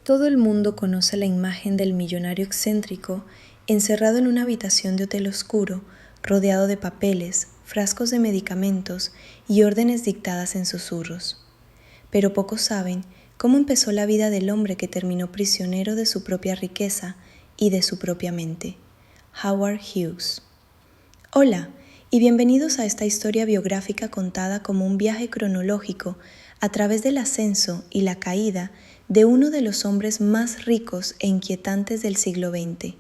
Todo el mundo conoce la imagen del millonario excéntrico encerrado en una habitación de hotel oscuro, rodeado de papeles, frascos de medicamentos y órdenes dictadas en susurros. Pero pocos saben cómo empezó la vida del hombre que terminó prisionero de su propia riqueza y de su propia mente, Howard Hughes. Hola, y bienvenidos a esta historia biográfica contada como un viaje cronológico a través del ascenso y la caída de uno de los hombres más ricos e inquietantes del siglo XX.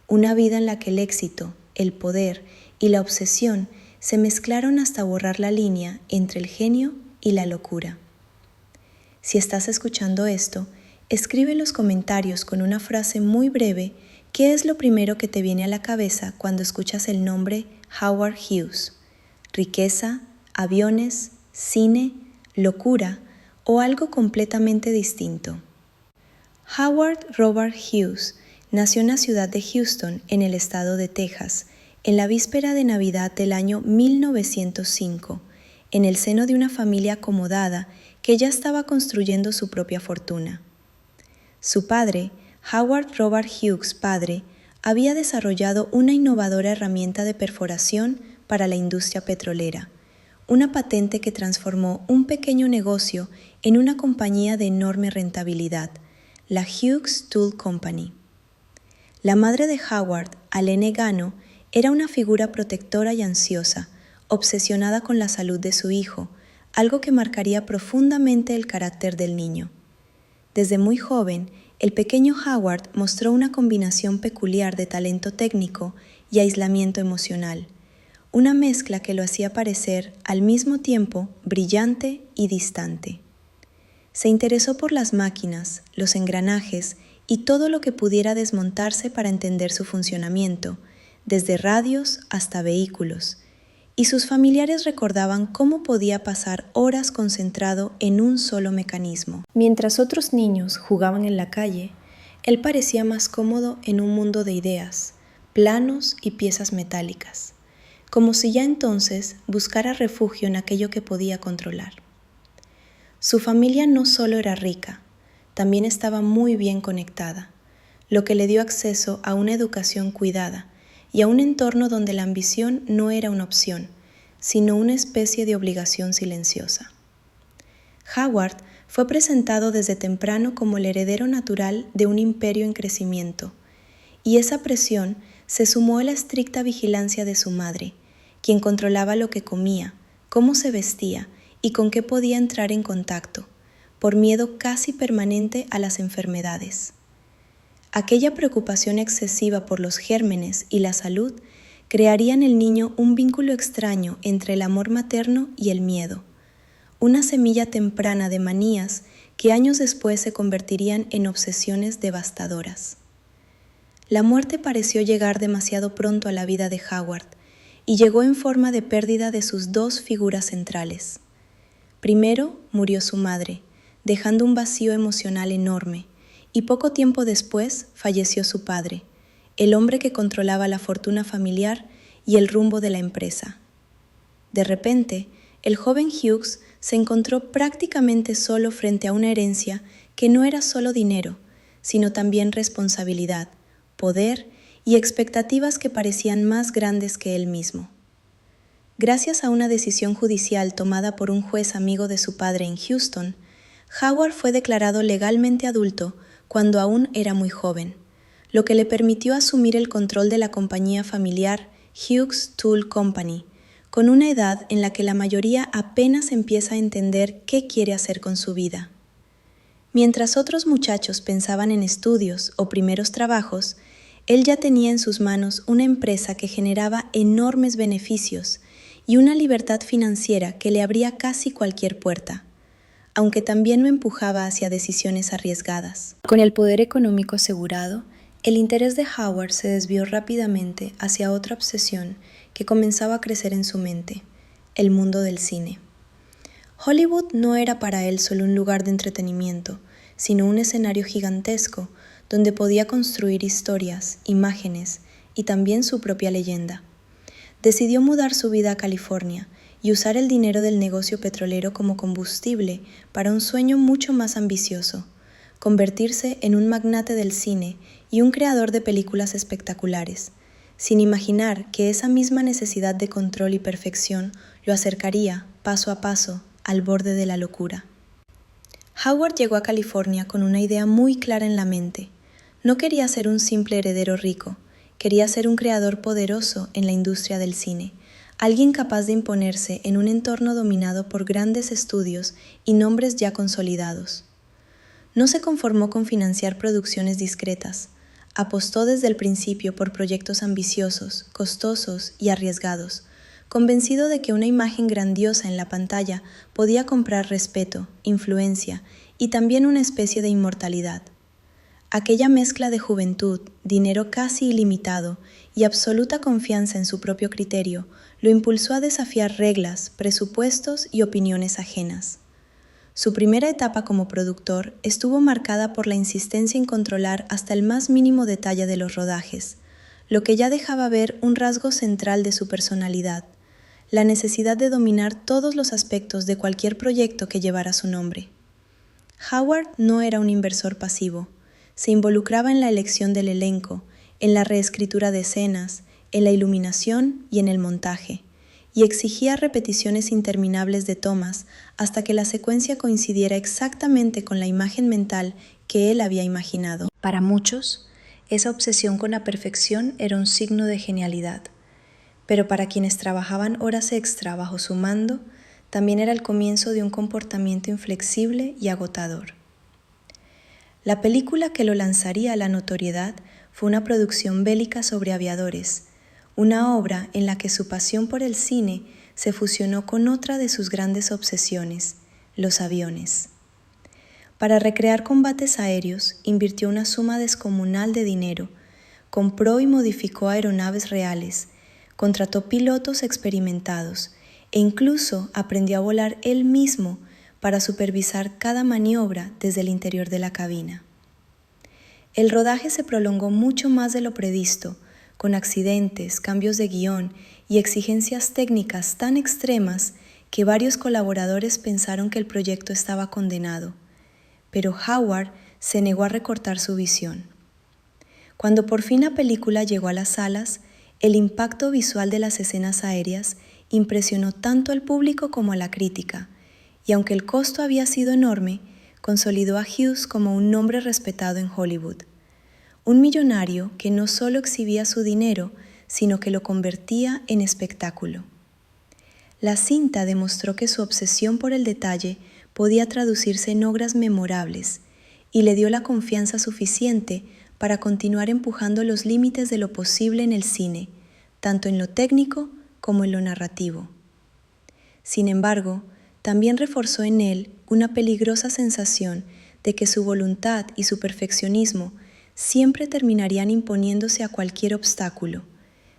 Una vida en la que el éxito, el poder y la obsesión se mezclaron hasta borrar la línea entre el genio y la locura. Si estás escuchando esto, escribe en los comentarios con una frase muy breve qué es lo primero que te viene a la cabeza cuando escuchas el nombre Howard Hughes. Riqueza, aviones, cine, locura o algo completamente distinto. Howard Robert Hughes nació en la ciudad de Houston, en el estado de Texas, en la víspera de Navidad del año 1905, en el seno de una familia acomodada que ya estaba construyendo su propia fortuna. Su padre, Howard Robert Hughes padre, había desarrollado una innovadora herramienta de perforación para la industria petrolera, una patente que transformó un pequeño negocio en una compañía de enorme rentabilidad, la Hughes Tool Company. La madre de Howard, Alene Gano, era una figura protectora y ansiosa, obsesionada con la salud de su hijo, algo que marcaría profundamente el carácter del niño. Desde muy joven, el pequeño Howard mostró una combinación peculiar de talento técnico y aislamiento emocional, una mezcla que lo hacía parecer, al mismo tiempo, brillante y distante. Se interesó por las máquinas, los engranajes y todo lo que pudiera desmontarse para entender su funcionamiento, desde radios hasta vehículos, y sus familiares recordaban cómo podía pasar horas concentrado en un solo mecanismo. Mientras otros niños jugaban en la calle, él parecía más cómodo en un mundo de ideas, planos y piezas metálicas, como si ya entonces buscara refugio en aquello que podía controlar. Su familia no solo era rica, también estaba muy bien conectada, lo que le dio acceso a una educación cuidada y a un entorno donde la ambición no era una opción, sino una especie de obligación silenciosa. Howard fue presentado desde temprano como el heredero natural de un imperio en crecimiento, y esa presión se sumó a la estricta vigilancia de su madre, quien controlaba lo que comía, cómo se vestía y con qué podía entrar en contacto, por miedo casi permanente a las enfermedades. Aquella preocupación excesiva por los gérmenes y la salud crearía en el niño un vínculo extraño entre el amor materno y el miedo, una semilla temprana de manías que años después se convertirían en obsesiones devastadoras. La muerte pareció llegar demasiado pronto a la vida de Howard y llegó en forma de pérdida de sus dos figuras centrales. Primero murió su madre, dejando un vacío emocional enorme, y poco tiempo después falleció su padre, el hombre que controlaba la fortuna familiar y el rumbo de la empresa. De repente, el joven Hughes se encontró prácticamente solo frente a una herencia que no era solo dinero, sino también responsabilidad, poder y expectativas que parecían más grandes que él mismo. Gracias a una decisión judicial tomada por un juez amigo de su padre en Houston, Howard fue declarado legalmente adulto cuando aún era muy joven, lo que le permitió asumir el control de la compañía familiar Hughes Tool Company, con una edad en la que la mayoría apenas empieza a entender qué quiere hacer con su vida. Mientras otros muchachos pensaban en estudios o primeros trabajos, él ya tenía en sus manos una empresa que generaba enormes beneficios y una libertad financiera que le abría casi cualquier puerta, aunque también lo empujaba hacia decisiones arriesgadas. Con el poder económico asegurado, el interés de Howard se desvió rápidamente hacia otra obsesión que comenzaba a crecer en su mente, el mundo del cine. Hollywood no era para él solo un lugar de entretenimiento, sino un escenario gigantesco donde podía construir historias, imágenes y también su propia leyenda. Decidió mudar su vida a California y usar el dinero del negocio petrolero como combustible para un sueño mucho más ambicioso: convertirse en un magnate del cine y un creador de películas espectaculares, sin imaginar que esa misma necesidad de control y perfección lo acercaría, paso a paso, al borde de la locura. Howard llegó a California con una idea muy clara en la mente. No quería ser un simple heredero rico, quería ser un creador poderoso en la industria del cine, alguien capaz de imponerse en un entorno dominado por grandes estudios y nombres ya consolidados. No se conformó con financiar producciones discretas, apostó desde el principio por proyectos ambiciosos, costosos y arriesgados, convencido de que una imagen grandiosa en la pantalla podía comprar respeto, influencia y también una especie de inmortalidad. Aquella mezcla de juventud, dinero casi ilimitado y absoluta confianza en su propio criterio lo impulsó a desafiar reglas, presupuestos y opiniones ajenas. Su primera etapa como productor estuvo marcada por la insistencia en controlar hasta el más mínimo detalle de los rodajes, lo que ya dejaba ver un rasgo central de su personalidad, la necesidad de dominar todos los aspectos de cualquier proyecto que llevara su nombre. Howard no era un inversor pasivo, se involucraba en la elección del elenco, en la reescritura de escenas, en la iluminación y en el montaje, y exigía repeticiones interminables de tomas hasta que la secuencia coincidiera exactamente con la imagen mental que él había imaginado. Para muchos, esa obsesión con la perfección era un signo de genialidad, pero para quienes trabajaban horas extra bajo su mando, también era el comienzo de un comportamiento inflexible y agotador. La película que lo lanzaría a la notoriedad fue una producción bélica sobre aviadores, una obra en la que su pasión por el cine se fusionó con otra de sus grandes obsesiones, los aviones. Para recrear combates aéreos, invirtió una suma descomunal de dinero, compró y modificó aeronaves reales, contrató pilotos experimentados e incluso aprendió a volar él mismo para supervisar cada maniobra desde el interior de la cabina. El rodaje se prolongó mucho más de lo previsto, con accidentes, cambios de guión y exigencias técnicas tan extremas que varios colaboradores pensaron que el proyecto estaba condenado, pero Howard se negó a recortar su visión. Cuando por fin la película llegó a las salas, el impacto visual de las escenas aéreas impresionó tanto al público como a la crítica, y aunque el costo había sido enorme, consolidó a Hughes como un nombre respetado en Hollywood. Un millonario que no solo exhibía su dinero, sino que lo convertía en espectáculo. La cinta demostró que su obsesión por el detalle podía traducirse en obras memorables y le dio la confianza suficiente para continuar empujando los límites de lo posible en el cine, tanto en lo técnico como en lo narrativo. Sin embargo, también reforzó en él una peligrosa sensación de que su voluntad y su perfeccionismo siempre terminarían imponiéndose a cualquier obstáculo,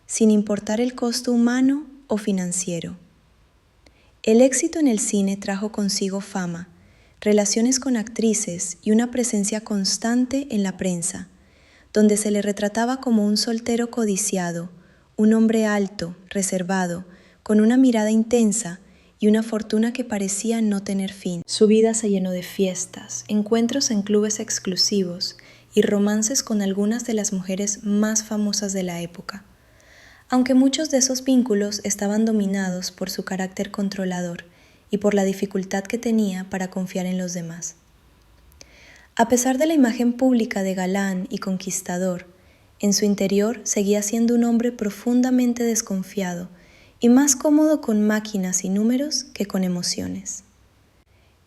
sin importar el costo humano o financiero. El éxito en el cine trajo consigo fama, relaciones con actrices y una presencia constante en la prensa, donde se le retrataba como un soltero codiciado, un hombre alto, reservado, con una mirada intensa y una fortuna que parecía no tener fin. Su vida se llenó de fiestas, encuentros en clubes exclusivos y romances con algunas de las mujeres más famosas de la época, aunque muchos de esos vínculos estaban dominados por su carácter controlador y por la dificultad que tenía para confiar en los demás. A pesar de la imagen pública de galán y conquistador, en su interior seguía siendo un hombre profundamente desconfiado y más cómodo con máquinas y números que con emociones.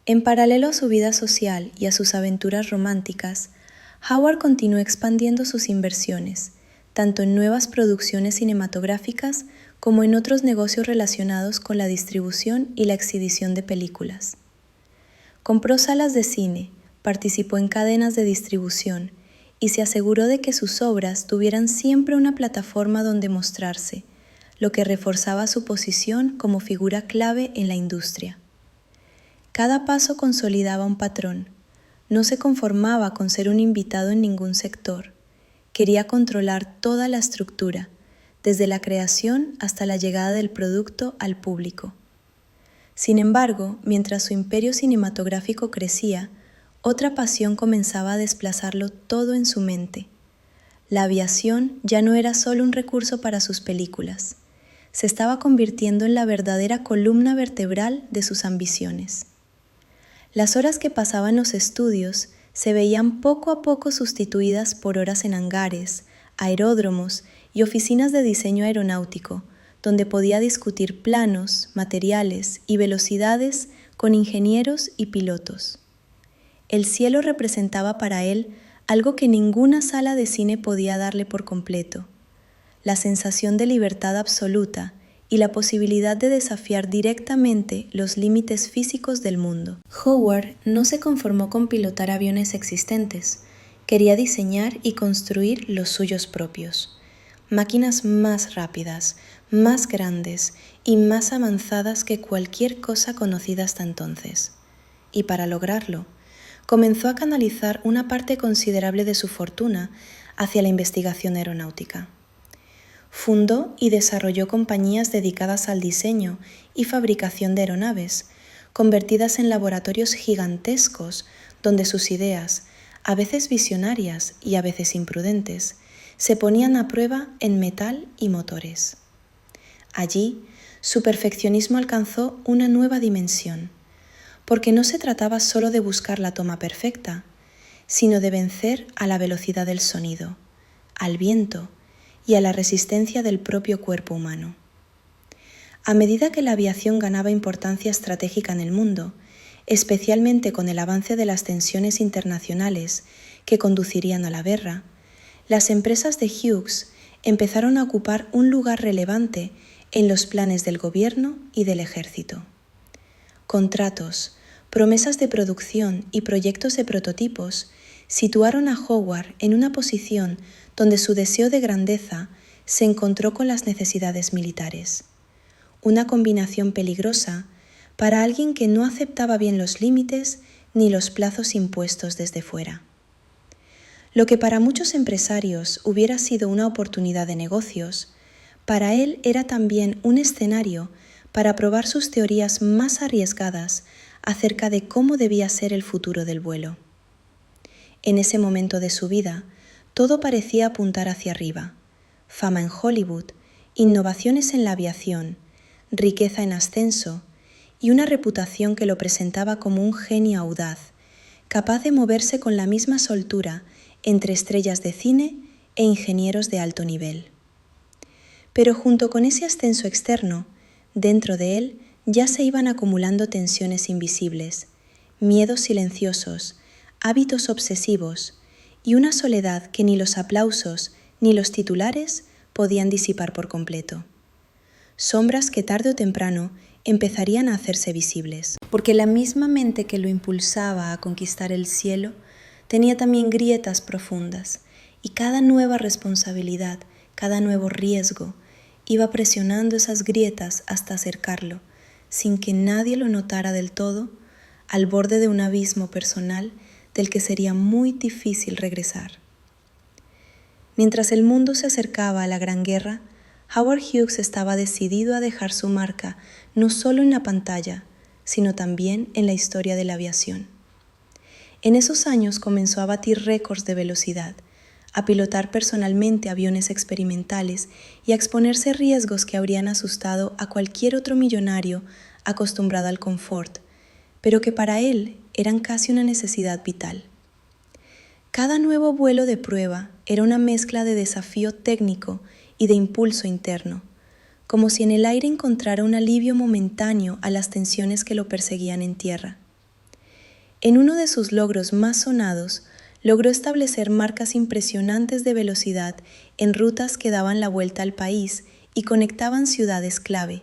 En paralelo a su vida social y a sus aventuras románticas, Howard continuó expandiendo sus inversiones, tanto en nuevas producciones cinematográficas como en otros negocios relacionados con la distribución y la exhibición de películas. Compró salas de cine, participó en cadenas de distribución y se aseguró de que sus obras tuvieran siempre una plataforma donde mostrarse, lo que reforzaba su posición como figura clave en la industria. Cada paso consolidaba un patrón. No se conformaba con ser un invitado en ningún sector. Quería controlar toda la estructura, desde la creación hasta la llegada del producto al público. Sin embargo, mientras su imperio cinematográfico crecía, otra pasión comenzaba a desplazarlo todo en su mente. La aviación ya no era solo un recurso para sus películas, se estaba convirtiendo en la verdadera columna vertebral de sus ambiciones. Las horas que pasaba en los estudios se veían poco a poco sustituidas por horas en hangares, aeródromos y oficinas de diseño aeronáutico, donde podía discutir planos, materiales y velocidades con ingenieros y pilotos. El cielo representaba para él algo que ninguna sala de cine podía darle por completo: la sensación de libertad absoluta y la posibilidad de desafiar directamente los límites físicos del mundo. Howard no se conformó con pilotar aviones existentes, quería diseñar y construir los suyos propios. Máquinas más rápidas, más grandes y más avanzadas que cualquier cosa conocida hasta entonces. Y para lograrlo, comenzó a canalizar una parte considerable de su fortuna hacia la investigación aeronáutica. Fundó y desarrolló compañías dedicadas al diseño y fabricación de aeronaves, convertidas en laboratorios gigantescos donde sus ideas, a veces visionarias y a veces imprudentes, se ponían a prueba en metal y motores. Allí, su perfeccionismo alcanzó una nueva dimensión, porque no se trataba solo de buscar la toma perfecta, sino de vencer a la velocidad del sonido, al viento y a la resistencia del propio cuerpo humano. A medida que la aviación ganaba importancia estratégica en el mundo, especialmente con el avance de las tensiones internacionales que conducirían a la guerra, las empresas de Hughes empezaron a ocupar un lugar relevante en los planes del gobierno y del ejército. Contratos, promesas de producción y proyectos de prototipos situaron a Howard en una posición donde su deseo de grandeza se encontró con las necesidades militares. Una combinación peligrosa para alguien que no aceptaba bien los límites ni los plazos impuestos desde fuera. Lo que para muchos empresarios hubiera sido una oportunidad de negocios, para él era también un escenario para probar sus teorías más arriesgadas acerca de cómo debía ser el futuro del vuelo. En ese momento de su vida, todo parecía apuntar hacia arriba: fama en Hollywood, innovaciones en la aviación, riqueza en ascenso y una reputación que lo presentaba como un genio audaz, capaz de moverse con la misma soltura entre estrellas de cine e ingenieros de alto nivel. Pero junto con ese ascenso externo, dentro de él ya se iban acumulando tensiones invisibles, miedos silenciosos, hábitos obsesivos y una soledad que ni los aplausos ni los titulares podían disipar por completo. Sombras que tarde o temprano empezarían a hacerse visibles, porque la misma mente que lo impulsaba a conquistar el cielo tenía también grietas profundas, y cada nueva responsabilidad, cada nuevo riesgo, iba presionando esas grietas hasta acercarlo, sin que nadie lo notara del todo, al borde de un abismo personal del que sería muy difícil regresar. Mientras el mundo se acercaba a la Gran Guerra, Howard Hughes estaba decidido a dejar su marca no solo en la pantalla, sino también en la historia de la aviación. En esos años comenzó a batir récords de velocidad, a pilotar personalmente aviones experimentales y a exponerse riesgos que habrían asustado a cualquier otro millonario acostumbrado al confort, pero que para él eran casi una necesidad vital. Cada nuevo vuelo de prueba era una mezcla de desafío técnico y de impulso interno, como si en el aire encontrara un alivio momentáneo a las tensiones que lo perseguían en tierra. En uno de sus logros más sonados, logró establecer marcas impresionantes de velocidad en rutas que daban la vuelta al país y conectaban ciudades clave,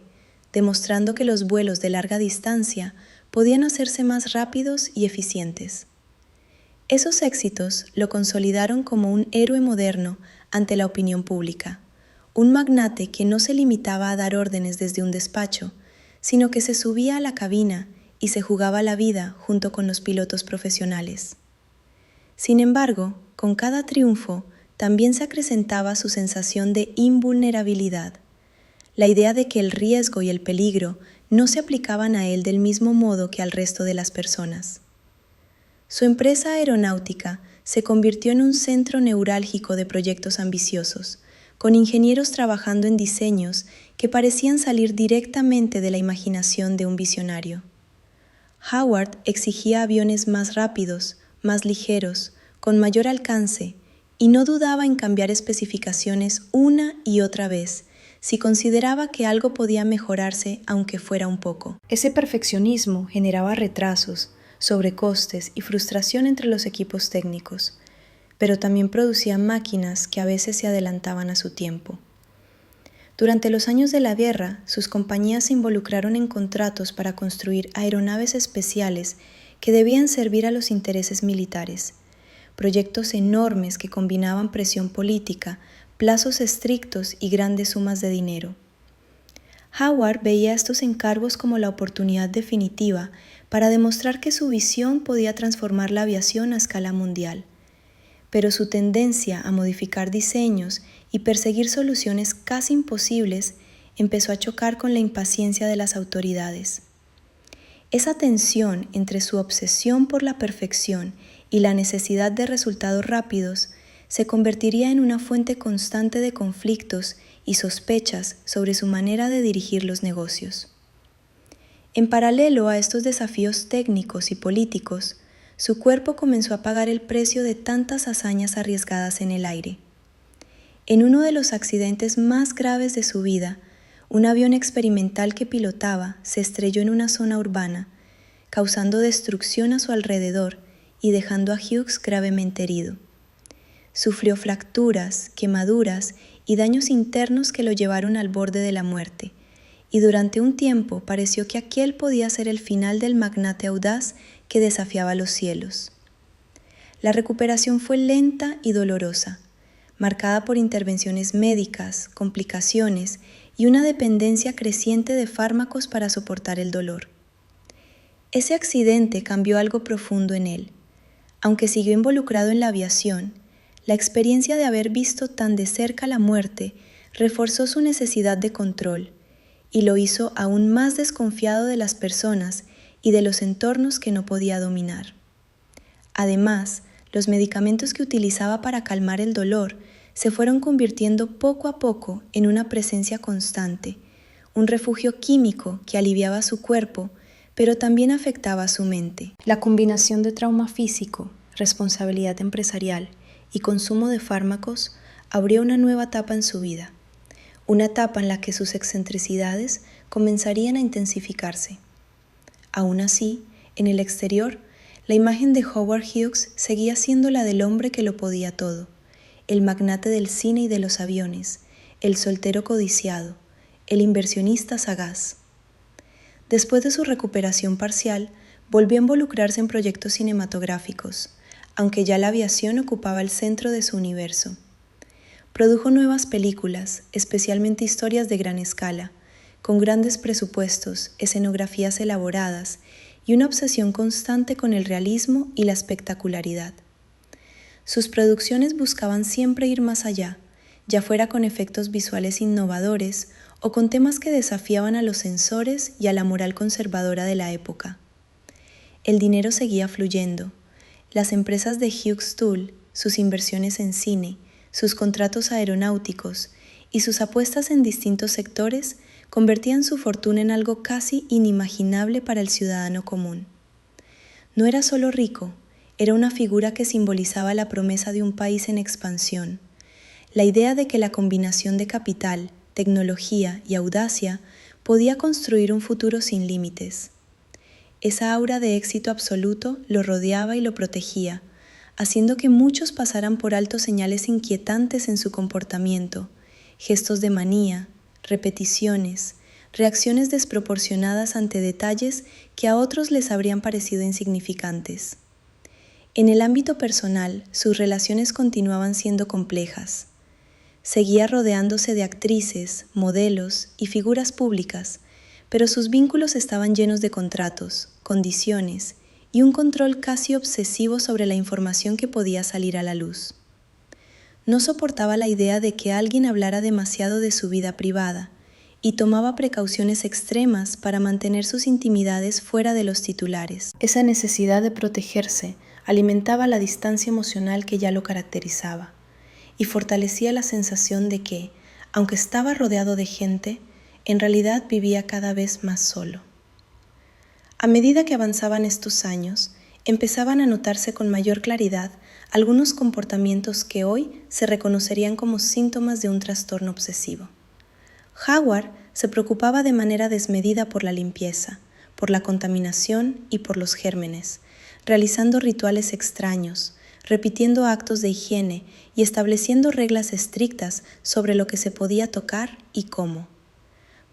demostrando que los vuelos de larga distancia podían hacerse más rápidos y eficientes. Esos éxitos lo consolidaron como un héroe moderno ante la opinión pública, un magnate que no se limitaba a dar órdenes desde un despacho, sino que se subía a la cabina y se jugaba la vida junto con los pilotos profesionales. Sin embargo, con cada triunfo también se acrecentaba su sensación de invulnerabilidad, la idea de que el riesgo y el peligro no se aplicaban a él del mismo modo que al resto de las personas. Su empresa aeronáutica se convirtió en un centro neurálgico de proyectos ambiciosos, con ingenieros trabajando en diseños que parecían salir directamente de la imaginación de un visionario. Howard exigía aviones más rápidos, más ligeros, con mayor alcance, y no dudaba en cambiar especificaciones una y otra vez, si consideraba que algo podía mejorarse aunque fuera un poco. Ese perfeccionismo generaba retrasos, sobrecostes y frustración entre los equipos técnicos, pero también producía máquinas que a veces se adelantaban a su tiempo. Durante los años de la guerra, sus compañías se involucraron en contratos para construir aeronaves especiales que debían servir a los intereses militares, proyectos enormes que combinaban presión política, plazos estrictos y grandes sumas de dinero. Howard veía estos encargos como la oportunidad definitiva para demostrar que su visión podía transformar la aviación a escala mundial, pero su tendencia a modificar diseños y perseguir soluciones casi imposibles empezó a chocar con la impaciencia de las autoridades. Esa tensión entre su obsesión por la perfección y la necesidad de resultados rápidos se convertiría en una fuente constante de conflictos y sospechas sobre su manera de dirigir los negocios. En paralelo a estos desafíos técnicos y políticos, su cuerpo comenzó a pagar el precio de tantas hazañas arriesgadas en el aire. En uno de los accidentes más graves de su vida, un avión experimental que pilotaba se estrelló en una zona urbana, causando destrucción a su alrededor y dejando a Hughes gravemente herido. Sufrió fracturas, quemaduras y daños internos que lo llevaron al borde de la muerte, y durante un tiempo pareció que aquel podía ser el final del magnate audaz que desafiaba los cielos. La recuperación fue lenta y dolorosa, marcada por intervenciones médicas, complicaciones y una dependencia creciente de fármacos para soportar el dolor. Ese accidente cambió algo profundo en él. Aunque siguió involucrado en la aviación, la experiencia de haber visto tan de cerca la muerte reforzó su necesidad de control y lo hizo aún más desconfiado de las personas y de los entornos que no podía dominar. Además, los medicamentos que utilizaba para calmar el dolor se fueron convirtiendo poco a poco en una presencia constante, un refugio químico que aliviaba su cuerpo, pero también afectaba su mente. La combinación de trauma físico, responsabilidad empresarial y consumo de fármacos abrió una nueva etapa en su vida, una etapa en la que sus excentricidades comenzarían a intensificarse. Aún así, en el exterior, la imagen de Howard Hughes seguía siendo la del hombre que lo podía todo, el magnate del cine y de los aviones, el soltero codiciado, el inversionista sagaz. Después de su recuperación parcial, volvió a involucrarse en proyectos cinematográficos, aunque ya la aviación ocupaba el centro de su universo. Produjo nuevas películas, especialmente historias de gran escala, con grandes presupuestos, escenografías elaboradas y una obsesión constante con el realismo y la espectacularidad. Sus producciones buscaban siempre ir más allá, ya fuera con efectos visuales innovadores o con temas que desafiaban a los censores y a la moral conservadora de la época. El dinero seguía fluyendo. Las empresas de Hughes Tool, sus inversiones en cine, sus contratos aeronáuticos y sus apuestas en distintos sectores convertían su fortuna en algo casi inimaginable para el ciudadano común. No era solo rico, era una figura que simbolizaba la promesa de un país en expansión, la idea de que la combinación de capital, tecnología y audacia podía construir un futuro sin límites. Esa aura de éxito absoluto lo rodeaba y lo protegía, haciendo que muchos pasaran por alto señales inquietantes en su comportamiento, gestos de manía, repeticiones, reacciones desproporcionadas ante detalles que a otros les habrían parecido insignificantes. En el ámbito personal, sus relaciones continuaban siendo complejas. Seguía rodeándose de actrices, modelos y figuras públicas, pero sus vínculos estaban llenos de contratos, condiciones y un control casi obsesivo sobre la información que podía salir a la luz. No soportaba la idea de que alguien hablara demasiado de su vida privada y tomaba precauciones extremas para mantener sus intimidades fuera de los titulares. Esa necesidad de protegerse alimentaba la distancia emocional que ya lo caracterizaba y fortalecía la sensación de que, aunque estaba rodeado de gente, en realidad vivía cada vez más solo. A medida que avanzaban estos años, empezaban a notarse con mayor claridad algunos comportamientos que hoy se reconocerían como síntomas de un trastorno obsesivo. Howard se preocupaba de manera desmedida por la limpieza, por la contaminación y por los gérmenes, realizando rituales extraños, repitiendo actos de higiene y estableciendo reglas estrictas sobre lo que se podía tocar y cómo.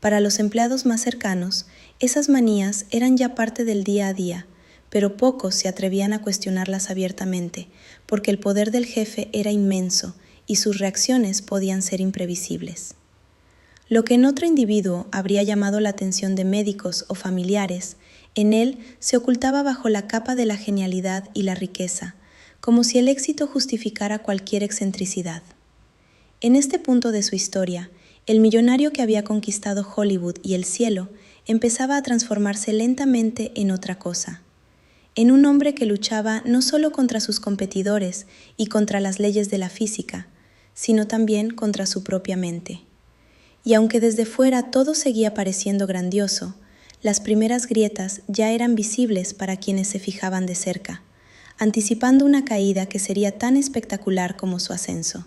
Para los empleados más cercanos, esas manías eran ya parte del día a día, pero pocos se atrevían a cuestionarlas abiertamente, porque el poder del jefe era inmenso y sus reacciones podían ser imprevisibles. Lo que en otro individuo habría llamado la atención de médicos o familiares, en él se ocultaba bajo la capa de la genialidad y la riqueza, como si el éxito justificara cualquier excentricidad. En este punto de su historia, el millonario que había conquistado Hollywood y el cielo empezaba a transformarse lentamente en otra cosa, en un hombre que luchaba no solo contra sus competidores y contra las leyes de la física, sino también contra su propia mente. Y aunque desde fuera todo seguía pareciendo grandioso, las primeras grietas ya eran visibles para quienes se fijaban de cerca, anticipando una caída que sería tan espectacular como su ascenso.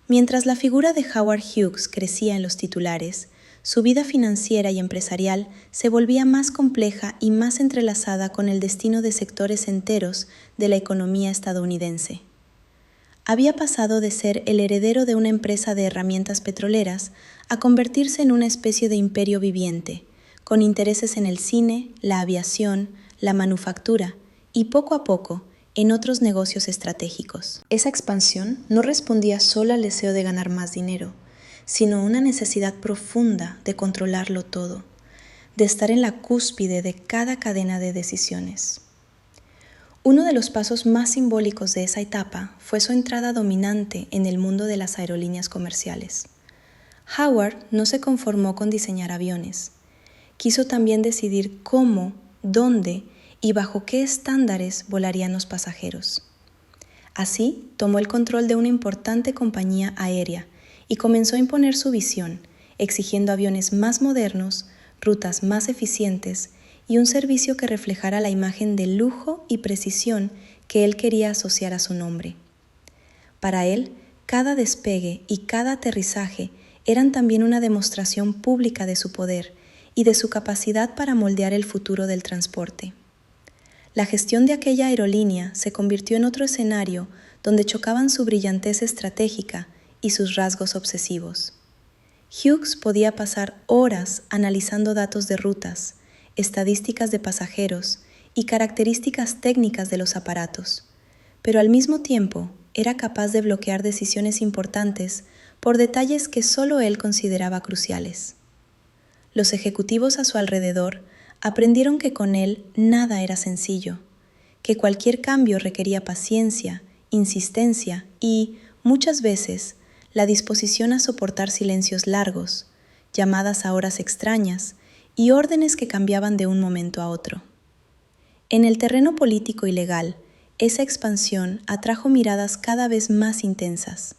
Mientras la figura de Howard Hughes crecía en los titulares, su vida financiera y empresarial se volvía más compleja y más entrelazada con el destino de sectores enteros de la economía estadounidense. Había pasado de ser el heredero de una empresa de herramientas petroleras a convertirse en una especie de imperio viviente, con intereses en el cine, la aviación, la manufactura y poco a poco en otros negocios estratégicos. Esa expansión no respondía solo al deseo de ganar más dinero, sino a una necesidad profunda de controlarlo todo, de estar en la cúspide de cada cadena de decisiones. Uno de los pasos más simbólicos de esa etapa fue su entrada dominante en el mundo de las aerolíneas comerciales. Howard no se conformó con diseñar aviones. Quiso también decidir cómo, dónde y bajo qué estándares volarían los pasajeros. Así, tomó el control de una importante compañía aérea y comenzó a imponer su visión, exigiendo aviones más modernos, rutas más eficientes y un servicio que reflejara la imagen de lujo y precisión que él quería asociar a su nombre. Para él, cada despegue y cada aterrizaje eran también una demostración pública de su poder y de su capacidad para moldear el futuro del transporte. La gestión de aquella aerolínea se convirtió en otro escenario donde chocaban su brillantez estratégica y sus rasgos obsesivos. Hughes podía pasar horas analizando datos de rutas, estadísticas de pasajeros y características técnicas de los aparatos, pero al mismo tiempo era capaz de bloquear decisiones importantes por detalles que solo él consideraba cruciales. Los ejecutivos a su alrededor aprendieron que con él nada era sencillo, que cualquier cambio requería paciencia, insistencia y, muchas veces, la disposición a soportar silencios largos, llamadas a horas extrañas y órdenes que cambiaban de un momento a otro. En el terreno político y legal, esa expansión atrajo miradas cada vez más intensas.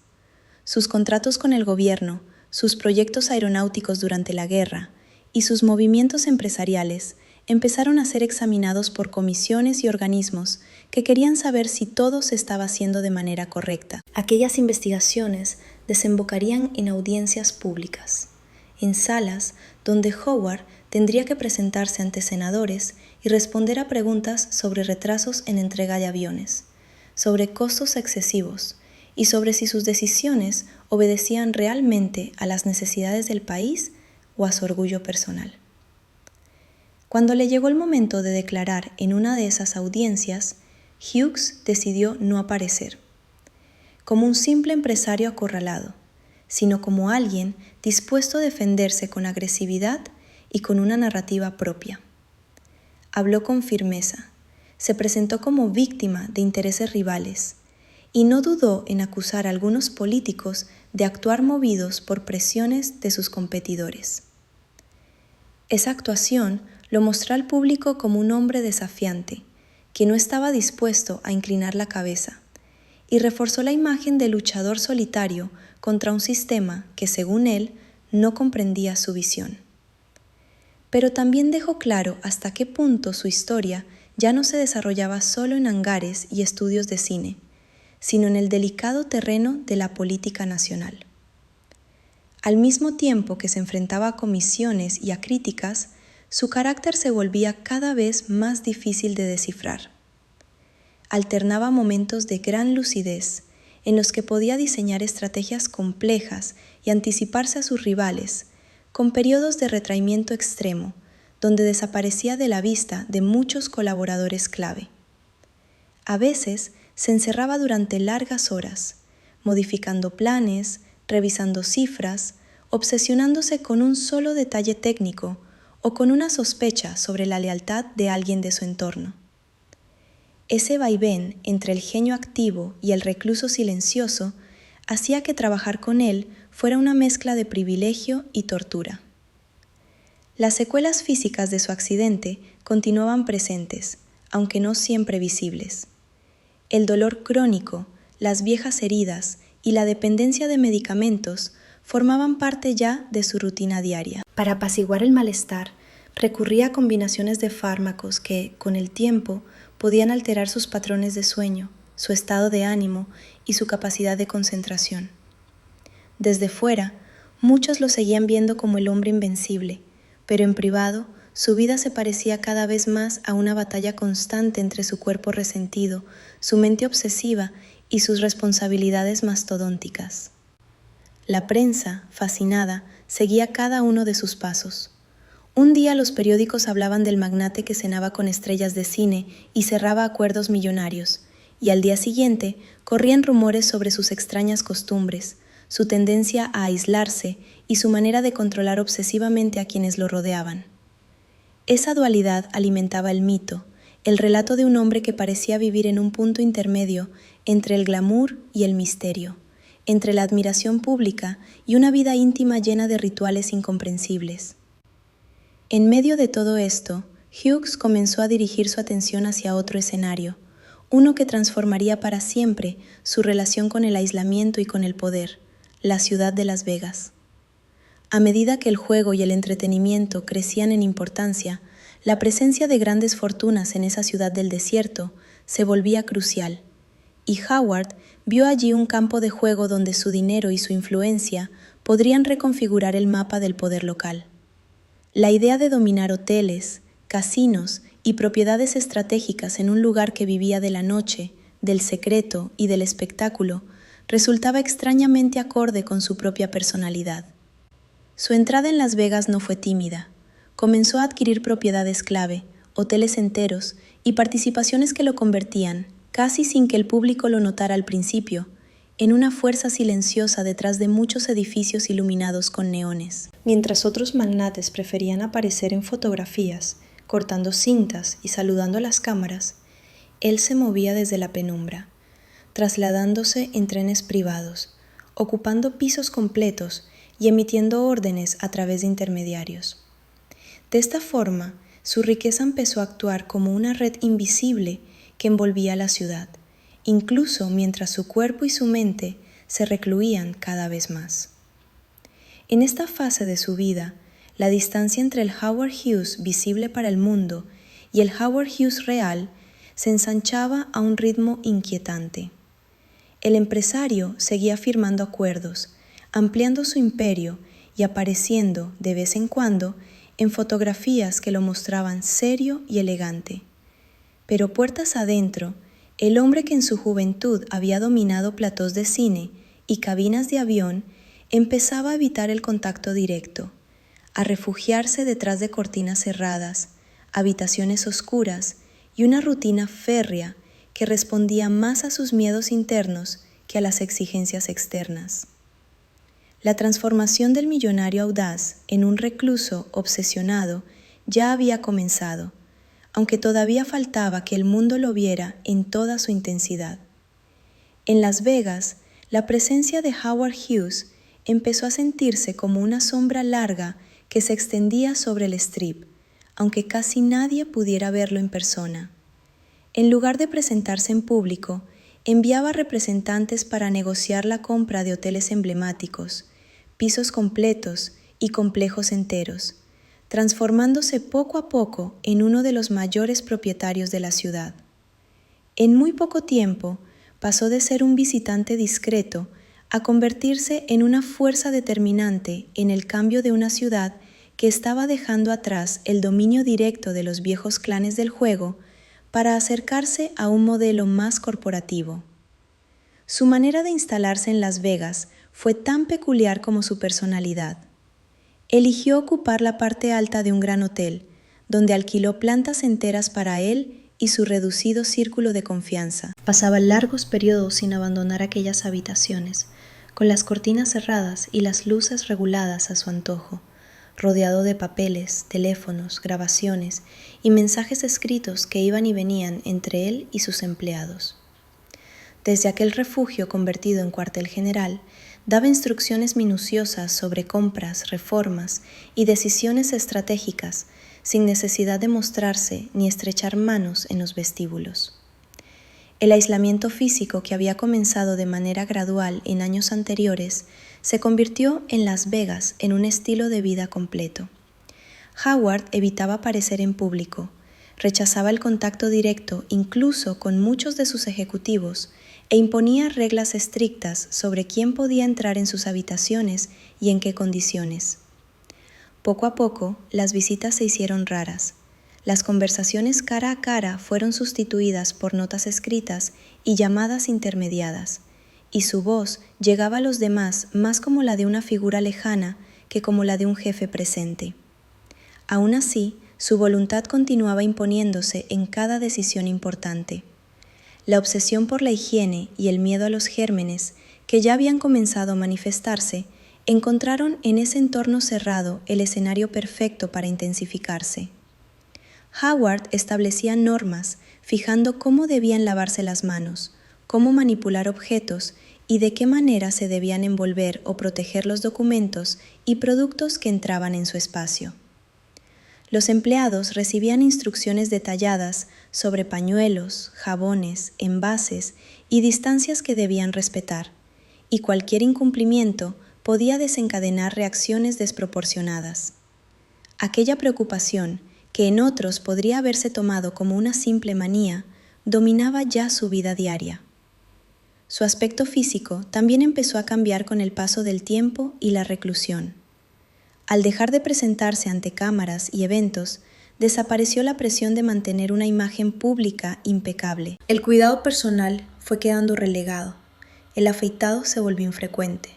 Sus contratos con el gobierno, sus proyectos aeronáuticos durante la guerra y sus movimientos empresariales empezaron a ser examinados por comisiones y organismos que querían saber si todo se estaba haciendo de manera correcta. Aquellas investigaciones desembocarían en audiencias públicas, en salas donde Howard tendría que presentarse ante senadores y responder a preguntas sobre retrasos en entrega de aviones, sobre costos excesivos y sobre si sus decisiones obedecían realmente a las necesidades del país o a su orgullo personal. Cuando le llegó el momento de declarar en una de esas audiencias, Hughes decidió no aparecer, como un simple empresario acorralado, sino como alguien dispuesto a defenderse con agresividad y con una narrativa propia. Habló con firmeza, se presentó como víctima de intereses rivales y no dudó en acusar a algunos políticos de actuar movidos por presiones de sus competidores. Esa actuación lo mostró al público como un hombre desafiante, que no estaba dispuesto a inclinar la cabeza, y reforzó la imagen del luchador solitario contra un sistema que, según él, no comprendía su visión. Pero también dejó claro hasta qué punto su historia ya no se desarrollaba solo en hangares y estudios de cine, sino en el delicado terreno de la política nacional. Al mismo tiempo que se enfrentaba a comisiones y a críticas, su carácter se volvía cada vez más difícil de descifrar. Alternaba momentos de gran lucidez, en los que podía diseñar estrategias complejas y anticiparse a sus rivales, con periodos de retraimiento extremo, donde desaparecía de la vista de muchos colaboradores clave. A veces se encerraba durante largas horas, modificando planes, revisando cifras, obsesionándose con un solo detalle técnico o con una sospecha sobre la lealtad de alguien de su entorno. Ese vaivén entre el genio activo y el recluso silencioso hacía que trabajar con él fuera una mezcla de privilegio y tortura. Las secuelas físicas de su accidente continuaban presentes, aunque no siempre visibles. El dolor crónico, las viejas heridas y la dependencia de medicamentos formaban parte ya de su rutina diaria. Para apaciguar el malestar, recurría a combinaciones de fármacos que, con el tiempo, podían alterar sus patrones de sueño, su estado de ánimo y su capacidad de concentración. Desde fuera, muchos lo seguían viendo como el hombre invencible, pero en privado, su vida se parecía cada vez más a una batalla constante entre su cuerpo resentido, su mente obsesiva y sus responsabilidades mastodónticas. La prensa, fascinada, seguía cada uno de sus pasos. Un día los periódicos hablaban del magnate que cenaba con estrellas de cine y cerraba acuerdos millonarios, y al día siguiente corrían rumores sobre sus extrañas costumbres, su tendencia a aislarse y su manera de controlar obsesivamente a quienes lo rodeaban. Esa dualidad alimentaba el mito, el relato de un hombre que parecía vivir en un punto intermedio entre el glamour y el misterio, entre la admiración pública y una vida íntima llena de rituales incomprensibles. En medio de todo esto, Hughes comenzó a dirigir su atención hacia otro escenario, uno que transformaría para siempre su relación con el aislamiento y con el poder, la ciudad de Las Vegas. A medida que el juego y el entretenimiento crecían en importancia, la presencia de grandes fortunas en esa ciudad del desierto se volvía crucial, y Howard vio allí un campo de juego donde su dinero y su influencia podrían reconfigurar el mapa del poder local. La idea de dominar hoteles, casinos y propiedades estratégicas en un lugar que vivía de la noche, del secreto y del espectáculo resultaba extrañamente acorde con su propia personalidad. Su entrada en Las Vegas no fue tímida. Comenzó a adquirir propiedades clave, hoteles enteros y participaciones que lo convertían, casi sin que el público lo notara al principio, en una fuerza silenciosa detrás de muchos edificios iluminados con neones. Mientras otros magnates preferían aparecer en fotografías, cortando cintas y saludando a las cámaras, él se movía desde la penumbra, trasladándose en trenes privados, ocupando pisos completos y emitiendo órdenes a través de intermediarios. De esta forma, su riqueza empezó a actuar como una red invisible que envolvía la ciudad, incluso mientras su cuerpo y su mente se recluían cada vez más. En esta fase de su vida, la distancia entre el Howard Hughes visible para el mundo y el Howard Hughes real se ensanchaba a un ritmo inquietante. El empresario seguía firmando acuerdos, ampliando su imperio y apareciendo, de vez en cuando, en fotografías que lo mostraban serio y elegante. Pero puertas adentro, el hombre que en su juventud había dominado platós de cine y cabinas de avión empezaba a evitar el contacto directo, a refugiarse detrás de cortinas cerradas, habitaciones oscuras y una rutina férrea que respondía más a sus miedos internos que a las exigencias externas. La transformación del millonario audaz en un recluso obsesionado ya había comenzado, aunque todavía faltaba que el mundo lo viera en toda su intensidad. En Las Vegas, la presencia de Howard Hughes empezó a sentirse como una sombra larga que se extendía sobre el Strip, aunque casi nadie pudiera verlo en persona. En lugar de presentarse en público, enviaba representantes para negociar la compra de hoteles emblemáticos, pisos completos y complejos enteros, transformándose poco a poco en uno de los mayores propietarios de la ciudad. En muy poco tiempo, pasó de ser un visitante discreto a convertirse en una fuerza determinante en el cambio de una ciudad que estaba dejando atrás el dominio directo de los viejos clanes del juego para acercarse a un modelo más corporativo. Su manera de instalarse en Las Vegas fue tan peculiar como su personalidad. Eligió ocupar la parte alta de un gran hotel, donde alquiló plantas enteras para él y su reducido círculo de confianza. Pasaba largos periodos sin abandonar aquellas habitaciones, con las cortinas cerradas y las luces reguladas a su antojo, rodeado de papeles, teléfonos, grabaciones y mensajes escritos que iban y venían entre él y sus empleados. Desde aquel refugio convertido en cuartel general, daba instrucciones minuciosas sobre compras, reformas y decisiones estratégicas, sin necesidad de mostrarse ni estrechar manos en los vestíbulos. El aislamiento físico que había comenzado de manera gradual en años anteriores se convirtió en Las Vegas en un estilo de vida completo. Howard evitaba aparecer en público, rechazaba el contacto directo incluso con muchos de sus ejecutivos e imponía reglas estrictas sobre quién podía entrar en sus habitaciones y en qué condiciones. Poco a poco, las visitas se hicieron raras. Las conversaciones cara a cara fueron sustituidas por notas escritas y llamadas intermediadas, y su voz llegaba a los demás más como la de una figura lejana que como la de un jefe presente. Aún así, su voluntad continuaba imponiéndose en cada decisión importante. La obsesión por la higiene y el miedo a los gérmenes, que ya habían comenzado a manifestarse, encontraron en ese entorno cerrado el escenario perfecto para intensificarse. Howard establecía normas, fijando cómo debían lavarse las manos, cómo manipular objetos y de qué manera se debían envolver o proteger los documentos y productos que entraban en su espacio. Los empleados recibían instrucciones detalladas sobre pañuelos, jabones, envases y distancias que debían respetar, y cualquier incumplimiento podía desencadenar reacciones desproporcionadas. Aquella preocupación, que en otros podría haberse tomado como una simple manía, dominaba ya su vida diaria. Su aspecto físico también empezó a cambiar con el paso del tiempo y la reclusión. Al dejar de presentarse ante cámaras y eventos, desapareció la presión de mantener una imagen pública impecable. El cuidado personal fue quedando relegado. El afeitado se volvió infrecuente.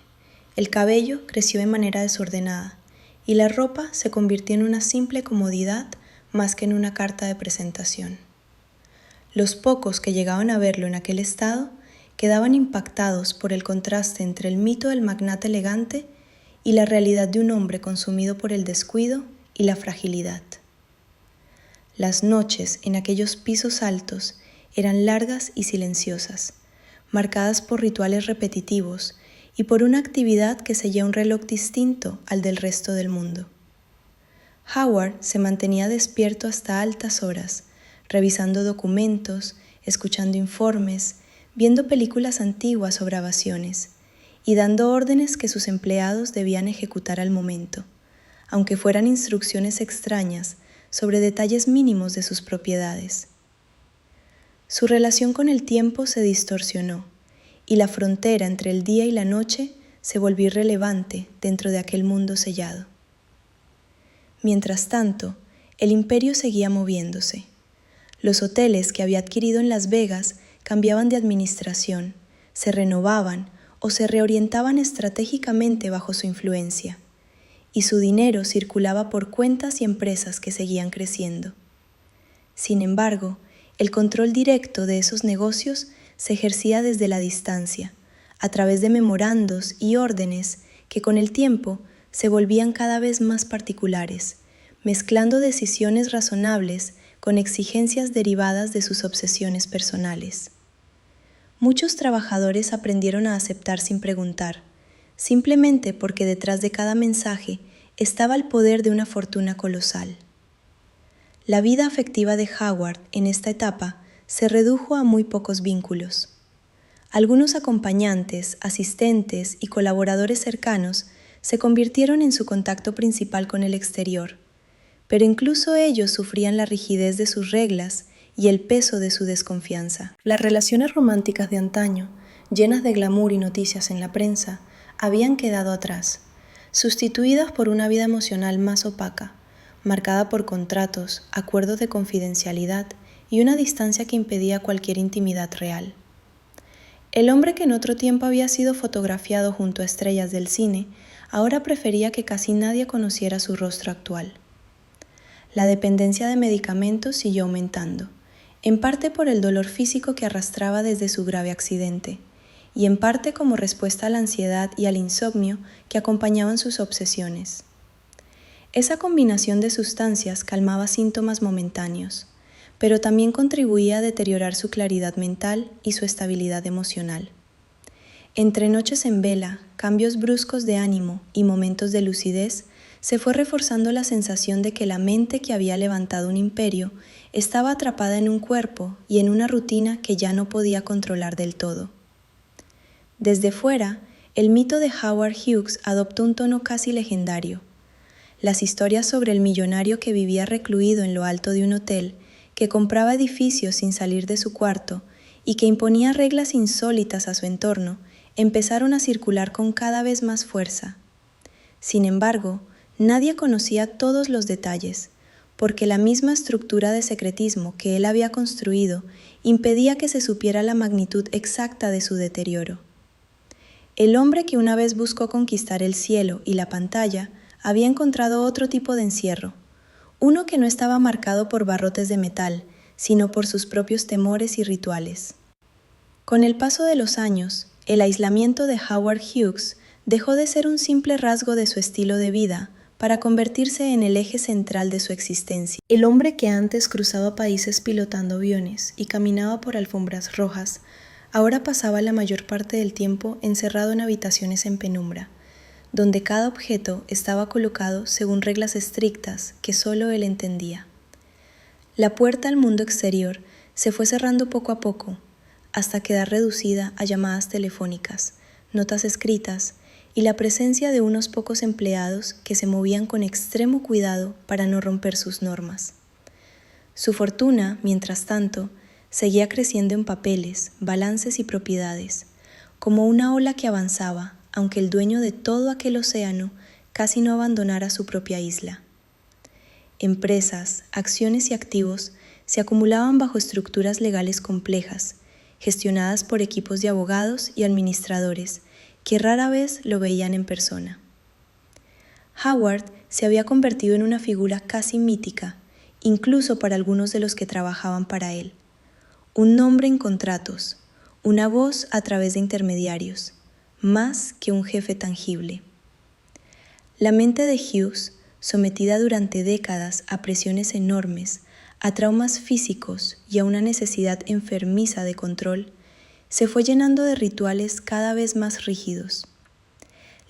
El cabello creció de manera desordenada y la ropa se convirtió en una simple comodidad más que en una carta de presentación. Los pocos que llegaban a verlo en aquel estado quedaban impactados por el contraste entre el mito del magnate elegante y la realidad de un hombre consumido por el descuido y la fragilidad. Las noches en aquellos pisos altos eran largas y silenciosas, marcadas por rituales repetitivos y por una actividad que seguía un reloj distinto al del resto del mundo. Howard se mantenía despierto hasta altas horas, revisando documentos, escuchando informes, viendo películas antiguas o grabaciones, y dando órdenes que sus empleados debían ejecutar al momento, aunque fueran instrucciones extrañas sobre detalles mínimos de sus propiedades. Su relación con el tiempo se distorsionó, y la frontera entre el día y la noche se volvió irrelevante dentro de aquel mundo sellado. Mientras tanto, el imperio seguía moviéndose. Los hoteles que había adquirido en Las Vegas cambiaban de administración, se renovaban o se reorientaban estratégicamente bajo su influencia, y su dinero circulaba por cuentas y empresas que seguían creciendo. Sin embargo, el control directo de esos negocios se ejercía desde la distancia, a través de memorandos y órdenes que con el tiempo se volvían cada vez más particulares, mezclando decisiones razonables con exigencias derivadas de sus obsesiones personales. Muchos trabajadores aprendieron a aceptar sin preguntar, simplemente porque detrás de cada mensaje estaba el poder de una fortuna colosal. La vida afectiva de Howard en esta etapa se redujo a muy pocos vínculos. Algunos acompañantes, asistentes y colaboradores cercanos se convirtieron en su contacto principal con el exterior, pero incluso ellos sufrían la rigidez de sus reglas y el peso de su desconfianza. Las relaciones románticas de antaño, llenas de glamour y noticias en la prensa, habían quedado atrás, sustituidas por una vida emocional más opaca, marcada por contratos, acuerdos de confidencialidad y una distancia que impedía cualquier intimidad real. El hombre que en otro tiempo había sido fotografiado junto a estrellas del cine, ahora prefería que casi nadie conociera su rostro actual. La dependencia de medicamentos siguió aumentando, en parte por el dolor físico que arrastraba desde su grave accidente, y en parte como respuesta a la ansiedad y al insomnio que acompañaban sus obsesiones. Esa combinación de sustancias calmaba síntomas momentáneos, pero también contribuía a deteriorar su claridad mental y su estabilidad emocional. Entre noches en vela, cambios bruscos de ánimo y momentos de lucidez, se fue reforzando la sensación de que la mente que había levantado un imperio estaba atrapada en un cuerpo y en una rutina que ya no podía controlar del todo. Desde fuera, el mito de Howard Hughes adoptó un tono casi legendario. Las historias sobre el millonario que vivía recluido en lo alto de un hotel, que compraba edificios sin salir de su cuarto y que imponía reglas insólitas a su entorno, empezaron a circular con cada vez más fuerza. Sin embargo, nadie conocía todos los detalles, porque la misma estructura de secretismo que él había construido impedía que se supiera la magnitud exacta de su deterioro. El hombre que una vez buscó conquistar el cielo y la pantalla había encontrado otro tipo de encierro, uno que no estaba marcado por barrotes de metal, sino por sus propios temores y rituales. Con el paso de los años, el aislamiento de Howard Hughes dejó de ser un simple rasgo de su estilo de vida para convertirse en el eje central de su existencia. El hombre que antes cruzaba países pilotando aviones y caminaba por alfombras rojas, ahora pasaba la mayor parte del tiempo encerrado en habitaciones en penumbra, donde cada objeto estaba colocado según reglas estrictas que solo él entendía. La puerta al mundo exterior se fue cerrando poco a poco, hasta quedar reducida a llamadas telefónicas, notas escritas y la presencia de unos pocos empleados que se movían con extremo cuidado para no romper sus normas. Su fortuna, mientras tanto, seguía creciendo en papeles, balances y propiedades, como una ola que avanzaba, aunque el dueño de todo aquel océano casi no abandonara su propia isla. Empresas, acciones y activos se acumulaban bajo estructuras legales complejas, gestionadas por equipos de abogados y administradores que rara vez lo veían en persona. Howard se había convertido en una figura casi mítica, incluso para algunos de los que trabajaban para él. Un nombre en contratos, una voz a través de intermediarios, más que un jefe tangible. La mente de Hughes, sometida durante décadas a presiones enormes, a traumas físicos y a una necesidad enfermiza de control, se fue llenando de rituales cada vez más rígidos.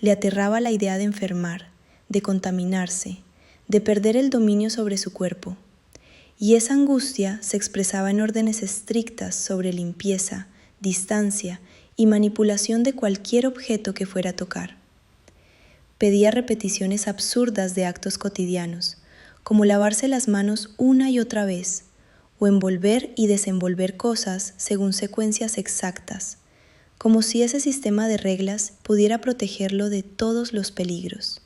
Le aterraba la idea de enfermar, de contaminarse, de perder el dominio sobre su cuerpo, y esa angustia se expresaba en órdenes estrictas sobre limpieza, distancia y manipulación de cualquier objeto que fuera a tocar. Pedía repeticiones absurdas de actos cotidianos, como lavarse las manos una y otra vez, o envolver y desenvolver cosas según secuencias exactas, como si ese sistema de reglas pudiera protegerlo de todos los peligros.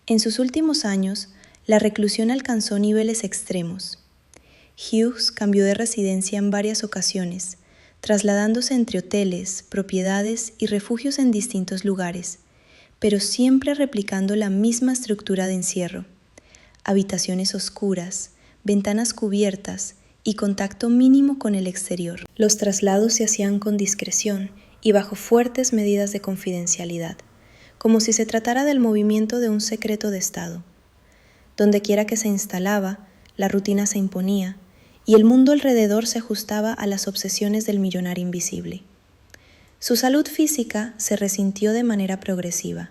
En sus últimos años, la reclusión alcanzó niveles extremos. Hughes cambió de residencia en varias ocasiones, trasladándose entre hoteles, propiedades y refugios en distintos lugares, pero siempre replicando la misma estructura de encierro: habitaciones oscuras, ventanas cubiertas y contacto mínimo con el exterior. Los traslados se hacían con discreción y bajo fuertes medidas de confidencialidad, como si se tratara del movimiento de un secreto de Estado. Dondequiera que se instalaba, la rutina se imponía y el mundo alrededor se ajustaba a las obsesiones del millonario invisible. Su salud física se resintió de manera progresiva.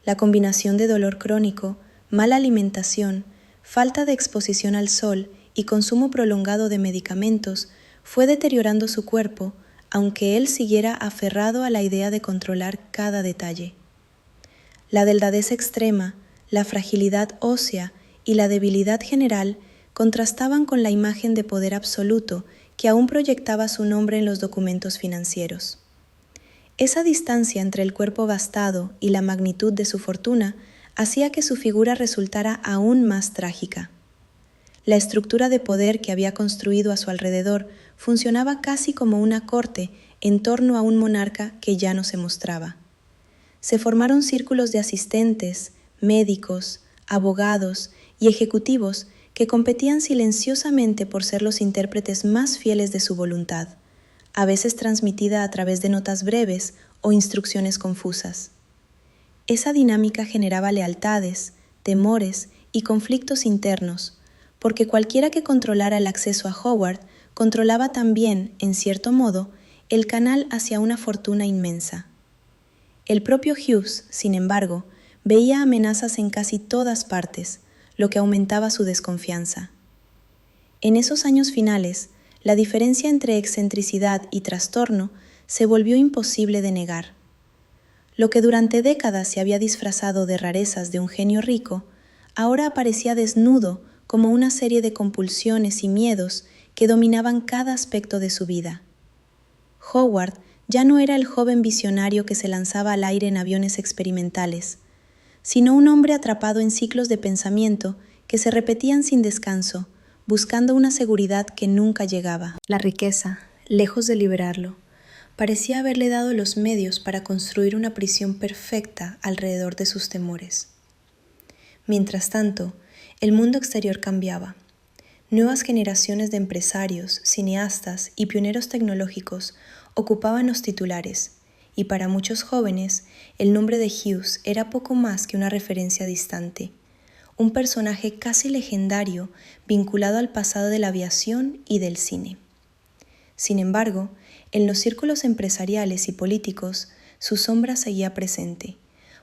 La combinación de dolor crónico, mala alimentación, falta de exposición al sol y consumo prolongado de medicamentos fue deteriorando su cuerpo, aunque él siguiera aferrado a la idea de controlar cada detalle. La delgadez extrema, la fragilidad ósea y la debilidad general contrastaban con la imagen de poder absoluto que aún proyectaba su nombre en los documentos financieros. Esa distancia entre el cuerpo gastado y la magnitud de su fortuna hacía que su figura resultara aún más trágica. La estructura de poder que había construido a su alrededor funcionaba casi como una corte en torno a un monarca que ya no se mostraba. Se formaron círculos de asistentes, médicos, abogados y ejecutivos que competían silenciosamente por ser los intérpretes más fieles de su voluntad, a veces transmitida a través de notas breves o instrucciones confusas. Esa dinámica generaba lealtades, temores y conflictos internos, porque cualquiera que controlara el acceso a Howard controlaba también, en cierto modo, el canal hacia una fortuna inmensa. El propio Hughes, sin embargo, veía amenazas en casi todas partes, lo que aumentaba su desconfianza. En esos años finales, la diferencia entre excentricidad y trastorno se volvió imposible de negar. Lo que durante décadas se había disfrazado de rarezas de un genio rico, ahora aparecía desnudo como una serie de compulsiones y miedos que dominaban cada aspecto de su vida. Howard ya no era el joven visionario que se lanzaba al aire en aviones experimentales, sino un hombre atrapado en ciclos de pensamiento que se repetían sin descanso, buscando una seguridad que nunca llegaba. La riqueza, lejos de liberarlo, parecía haberle dado los medios para construir una prisión perfecta alrededor de sus temores. Mientras tanto, el mundo exterior cambiaba. Nuevas generaciones de empresarios, cineastas y pioneros tecnológicos ocupaban los titulares, y para muchos jóvenes, el nombre de Hughes era poco más que una referencia distante, un personaje casi legendario vinculado al pasado de la aviación y del cine. Sin embargo, en los círculos empresariales y políticos, su sombra seguía presente,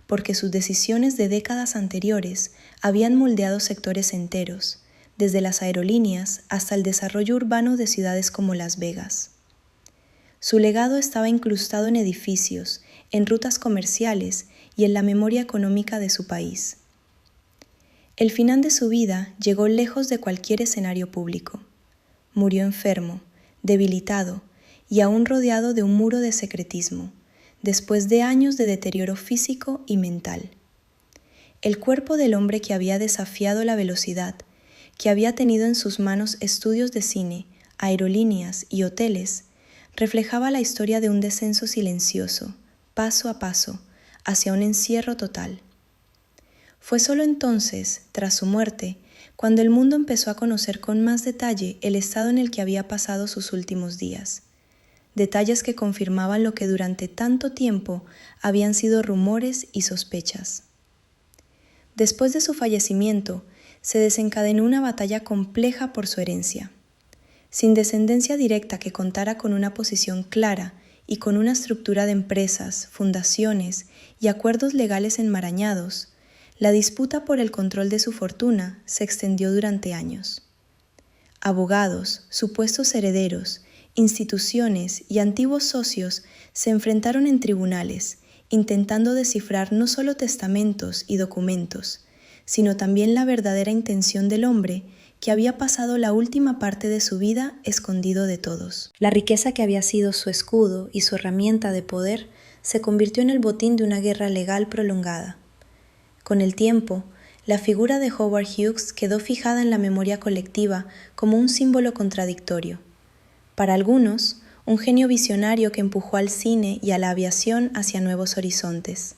porque sus decisiones de décadas anteriores habían moldeado sectores enteros, desde las aerolíneas hasta el desarrollo urbano de ciudades como Las Vegas. Su legado estaba incrustado en edificios, en rutas comerciales y en la memoria económica de su país. El final de su vida llegó lejos de cualquier escenario público. Murió enfermo, debilitado y aún rodeado de un muro de secretismo, después de años de deterioro físico y mental. El cuerpo del hombre que había desafiado la velocidad, que había tenido en sus manos estudios de cine, aerolíneas y hoteles, reflejaba la historia de un descenso silencioso, paso a paso, hacia un encierro total. Fue solo entonces, tras su muerte, cuando el mundo empezó a conocer con más detalle el estado en el que había pasado sus últimos días. Detalles que confirmaban lo que durante tanto tiempo habían sido rumores y sospechas. Después de su fallecimiento, se desencadenó una batalla compleja por su herencia. Sin descendencia directa que contara con una posición clara y con una estructura de empresas, fundaciones y acuerdos legales enmarañados, la disputa por el control de su fortuna se extendió durante años. Abogados, supuestos herederos, instituciones y antiguos socios se enfrentaron en tribunales, intentando descifrar no solo testamentos y documentos, sino también la verdadera intención del hombre que había pasado la última parte de su vida escondido de todos. La riqueza que había sido su escudo y su herramienta de poder se convirtió en el botín de una guerra legal prolongada. Con el tiempo, la figura de Howard Hughes quedó fijada en la memoria colectiva como un símbolo contradictorio. Para algunos, un genio visionario que empujó al cine y a la aviación hacia nuevos horizontes.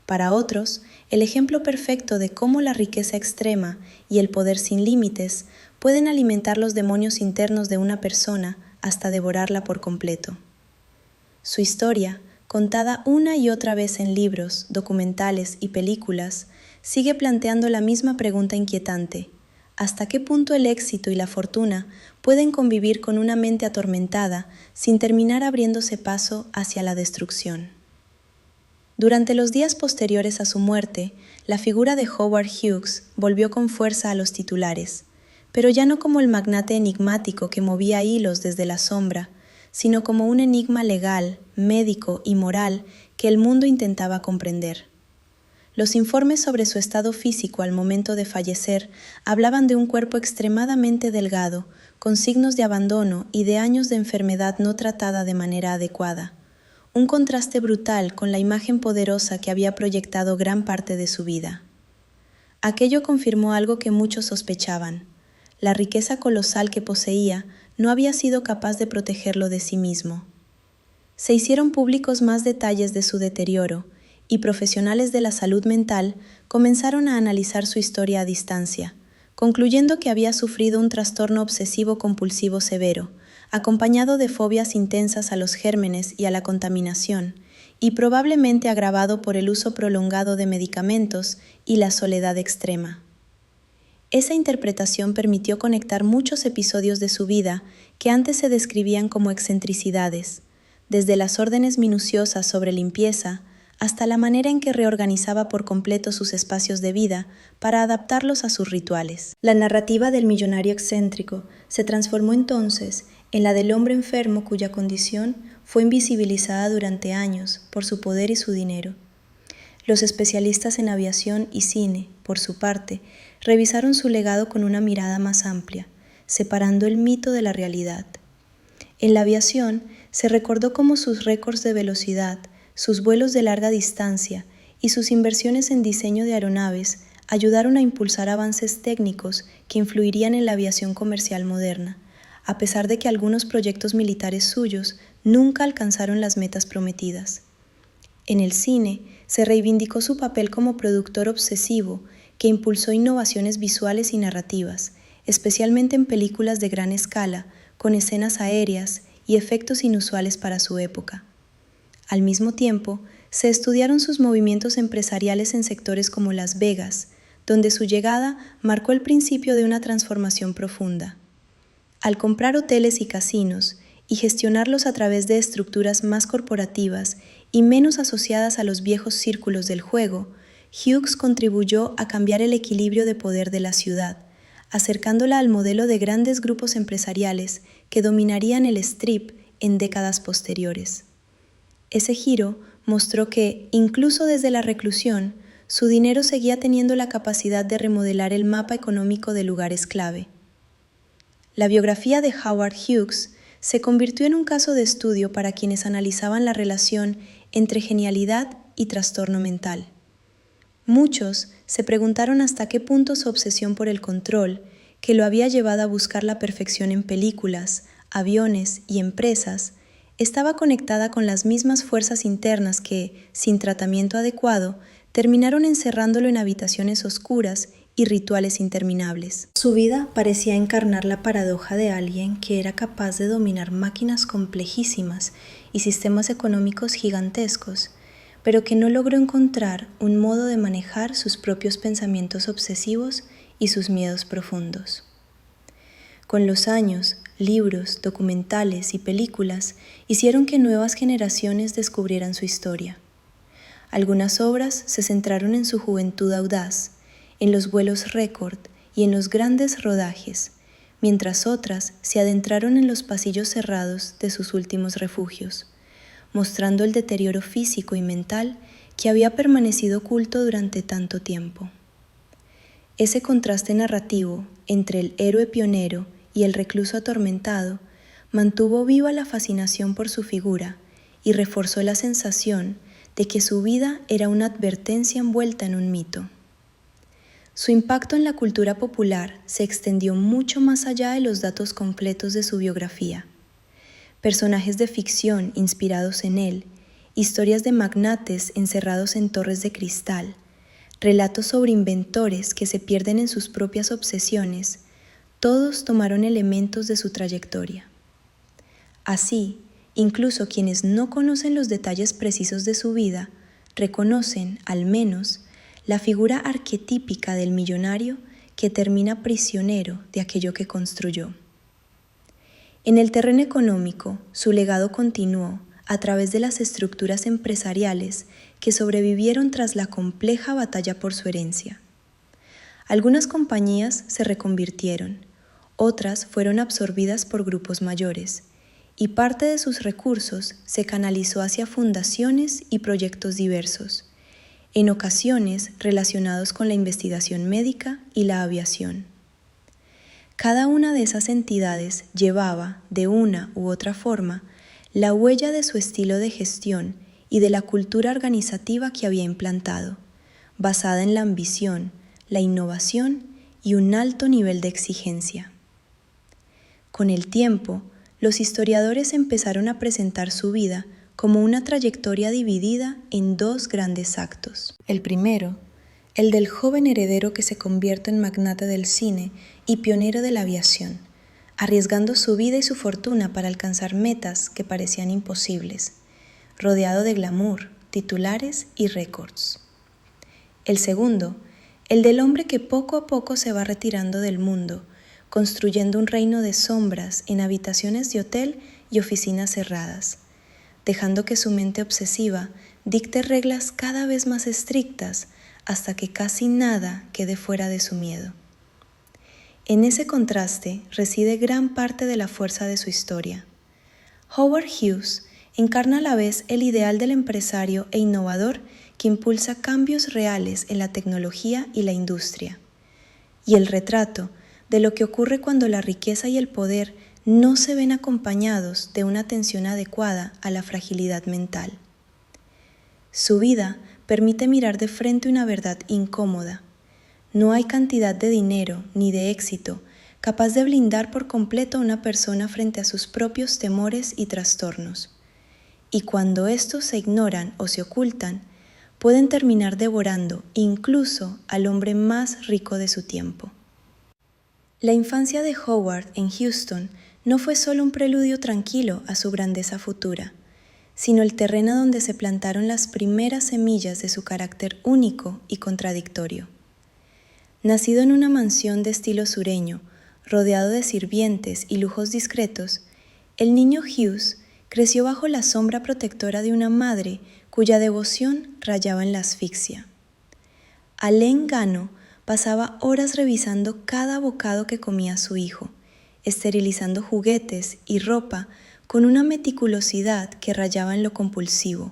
Para otros, el ejemplo perfecto de cómo la riqueza extrema y el poder sin límites pueden alimentar los demonios internos de una persona hasta devorarla por completo. Su historia, contada una y otra vez en libros, documentales y películas, sigue planteando la misma pregunta inquietante: ¿hasta qué punto el éxito y la fortuna pueden convivir con una mente atormentada sin terminar abriéndose paso hacia la destrucción? Durante los días posteriores a su muerte, la figura de Howard Hughes volvió con fuerza a los titulares, pero ya no como el magnate enigmático que movía hilos desde la sombra, sino como un enigma legal, médico y moral que el mundo intentaba comprender. Los informes sobre su estado físico al momento de fallecer hablaban de un cuerpo extremadamente delgado, con signos de abandono y de años de enfermedad no tratada de manera adecuada. Un contraste brutal con la imagen poderosa que había proyectado gran parte de su vida. Aquello confirmó algo que muchos sospechaban. La riqueza colosal que poseía no había sido capaz de protegerlo de sí mismo. Se hicieron públicos más detalles de su deterioro, y profesionales de la salud mental comenzaron a analizar su historia a distancia, concluyendo que había sufrido un trastorno obsesivo-compulsivo severo, acompañado de fobias intensas a los gérmenes y a la contaminación, y probablemente agravado por el uso prolongado de medicamentos y la soledad extrema. Esa interpretación permitió conectar muchos episodios de su vida que antes se describían como excentricidades, desde las órdenes minuciosas sobre limpieza hasta la manera en que reorganizaba por completo sus espacios de vida para adaptarlos a sus rituales. La narrativa del millonario excéntrico se transformó entonces en la del hombre enfermo cuya condición fue invisibilizada durante años por su poder y su dinero. Los especialistas en aviación y cine, por su parte, revisaron su legado con una mirada más amplia, separando el mito de la realidad. En la aviación se recordó cómo sus récords de velocidad, sus vuelos de larga distancia y sus inversiones en diseño de aeronaves ayudaron a impulsar avances técnicos que influirían en la aviación comercial moderna, a pesar de que algunos proyectos militares suyos nunca alcanzaron las metas prometidas. En el cine se reivindicó su papel como productor obsesivo que impulsó innovaciones visuales y narrativas, especialmente en películas de gran escala, con escenas aéreas y efectos inusuales para su época. Al mismo tiempo, se estudiaron sus movimientos empresariales en sectores como Las Vegas, donde su llegada marcó el principio de una transformación profunda. Al comprar hoteles y casinos y gestionarlos a través de estructuras más corporativas y menos asociadas a los viejos círculos del juego, Hughes contribuyó a cambiar el equilibrio de poder de la ciudad, acercándola al modelo de grandes grupos empresariales que dominarían el Strip en décadas posteriores. Ese giro mostró que, incluso desde la reclusión, su dinero seguía teniendo la capacidad de remodelar el mapa económico de lugares clave. La biografía de Howard Hughes se convirtió en un caso de estudio para quienes analizaban la relación entre genialidad y trastorno mental. Muchos se preguntaron hasta qué punto su obsesión por el control, que lo había llevado a buscar la perfección en películas, aviones y empresas, estaba conectada con las mismas fuerzas internas que, sin tratamiento adecuado, terminaron encerrándolo en habitaciones oscuras y rituales interminables. Su vida parecía encarnar la paradoja de alguien que era capaz de dominar máquinas complejísimas y sistemas económicos gigantescos, pero que no logró encontrar un modo de manejar sus propios pensamientos obsesivos y sus miedos profundos. Con los años, libros, documentales y películas hicieron que nuevas generaciones descubrieran su historia. Algunas obras se centraron en su juventud audaz, en los vuelos récord y en los grandes rodajes, mientras otras se adentraron en los pasillos cerrados de sus últimos refugios, mostrando el deterioro físico y mental que había permanecido oculto durante tanto tiempo. Ese contraste narrativo entre el héroe pionero y el recluso atormentado mantuvo viva la fascinación por su figura y reforzó la sensación de que su vida era una advertencia envuelta en un mito. Su impacto en la cultura popular se extendió mucho más allá de los datos completos de su biografía. Personajes de ficción inspirados en él, historias de magnates encerrados en torres de cristal, relatos sobre inventores que se pierden en sus propias obsesiones, todos tomaron elementos de su trayectoria. Así, incluso quienes no conocen los detalles precisos de su vida, reconocen, al menos, la figura arquetípica del millonario que termina prisionero de aquello que construyó. En el terreno económico, su legado continuó a través de las estructuras empresariales que sobrevivieron tras la compleja batalla por su herencia. Algunas compañías se reconvirtieron, otras fueron absorbidas por grupos mayores, y parte de sus recursos se canalizó hacia fundaciones y proyectos diversos, en ocasiones relacionados con la investigación médica y la aviación. Cada una de esas entidades llevaba, de una u otra forma, la huella de su estilo de gestión y de la cultura organizativa que había implantado, basada en la ambición, la innovación y un alto nivel de exigencia. Con el tiempo, los historiadores empezaron a presentar su vida como una trayectoria dividida en dos grandes actos. El primero, el del joven heredero que se convierte en magnate del cine y pionero de la aviación, arriesgando su vida y su fortuna para alcanzar metas que parecían imposibles, rodeado de glamour, titulares y récords. El segundo, el del hombre que poco a poco se va retirando del mundo, construyendo un reino de sombras en habitaciones de hotel y oficinas cerradas, dejando que su mente obsesiva dicte reglas cada vez más estrictas hasta que casi nada quede fuera de su miedo. En ese contraste reside gran parte de la fuerza de su historia. Howard Hughes encarna a la vez el ideal del empresario e innovador que impulsa cambios reales en la tecnología y la industria, y el retrato de lo que ocurre cuando la riqueza y el poder no se ven acompañados de una atención adecuada a la fragilidad mental. Su vida permite mirar de frente una verdad incómoda. No hay cantidad de dinero ni de éxito capaz de blindar por completo a una persona frente a sus propios temores y trastornos. Y cuando estos se ignoran o se ocultan, pueden terminar devorando incluso al hombre más rico de su tiempo. La infancia de Howard en Houston no fue solo un preludio tranquilo a su grandeza futura, sino el terreno donde se plantaron las primeras semillas de su carácter único y contradictorio. Nacido en una mansión de estilo sureño, rodeado de sirvientes y lujos discretos, el niño Hughes creció bajo la sombra protectora de una madre cuya devoción rayaba en la asfixia. Alain Gano pasaba horas revisando cada bocado que comía su hijo, esterilizando juguetes y ropa con una meticulosidad que rayaba en lo compulsivo,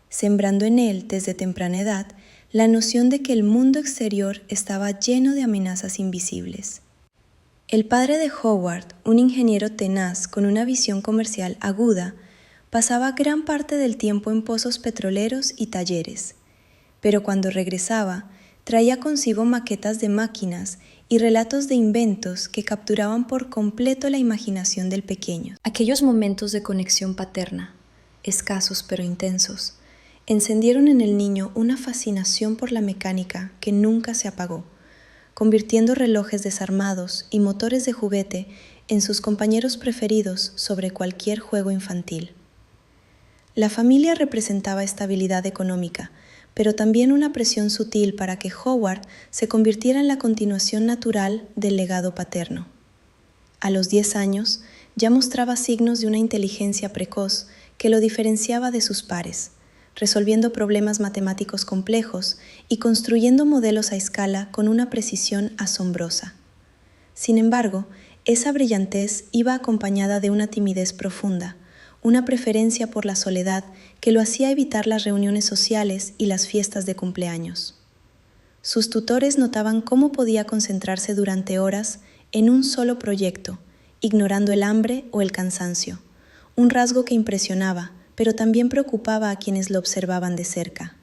sembrando en él desde temprana edad la noción de que el mundo exterior estaba lleno de amenazas invisibles. El padre de Howard, un ingeniero tenaz con una visión comercial aguda, pasaba gran parte del tiempo en pozos petroleros y talleres, pero cuando regresaba, traía consigo maquetas de máquinas y relatos de inventos que capturaban por completo la imaginación del pequeño. Aquellos momentos de conexión paterna, escasos pero intensos, encendieron en el niño una fascinación por la mecánica que nunca se apagó, convirtiendo relojes desarmados y motores de juguete en sus compañeros preferidos sobre cualquier juego infantil. La familia representaba estabilidad económica, pero también una presión sutil para que Howard se convirtiera en la continuación natural del legado paterno. A los 10 años ya mostraba signos de una inteligencia precoz que lo diferenciaba de sus pares, resolviendo problemas matemáticos complejos y construyendo modelos a escala con una precisión asombrosa. Sin embargo, esa brillantez iba acompañada de una timidez profunda, una preferencia por la soledad que lo hacía evitar las reuniones sociales y las fiestas de cumpleaños. Sus tutores notaban cómo podía concentrarse durante horas en un solo proyecto, ignorando el hambre o el cansancio, un rasgo que impresionaba, pero también preocupaba a quienes lo observaban de cerca.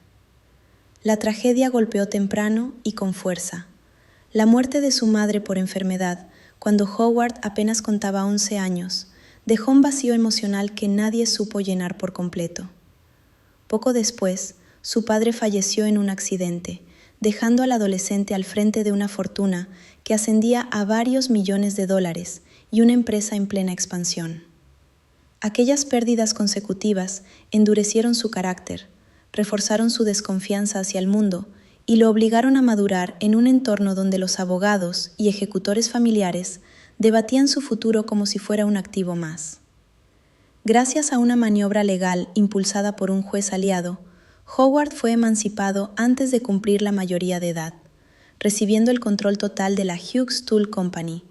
La tragedia golpeó temprano y con fuerza. La muerte de su madre por enfermedad, cuando Howard apenas contaba 11 años, dejó un vacío emocional que nadie supo llenar por completo. Poco después, su padre falleció en un accidente, dejando al adolescente al frente de una fortuna que ascendía a varios millones de dólares y una empresa en plena expansión. Aquellas pérdidas consecutivas endurecieron su carácter, reforzaron su desconfianza hacia el mundo y lo obligaron a madurar en un entorno donde los abogados y ejecutores familiares debatían su futuro como si fuera un activo más. Gracias a una maniobra legal impulsada por un juez aliado, Howard fue emancipado antes de cumplir la mayoría de edad, recibiendo el control total de la Hughes Tool Company,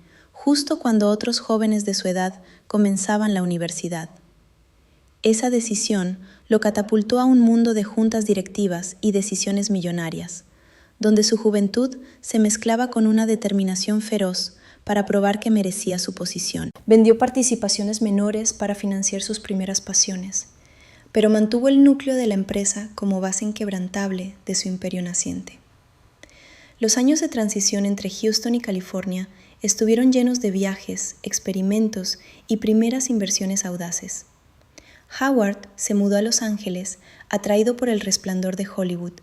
justo cuando otros jóvenes de su edad comenzaban la universidad. Esa decisión lo catapultó a un mundo de juntas directivas y decisiones millonarias, donde su juventud se mezclaba con una determinación feroz para probar que merecía su posición. Vendió participaciones menores para financiar sus primeras pasiones, pero mantuvo el núcleo de la empresa como base inquebrantable de su imperio naciente. Los años de transición entre Houston y California estuvieron llenos de viajes, experimentos y primeras inversiones audaces. Howard se mudó a Los Ángeles atraído por el resplandor de Hollywood,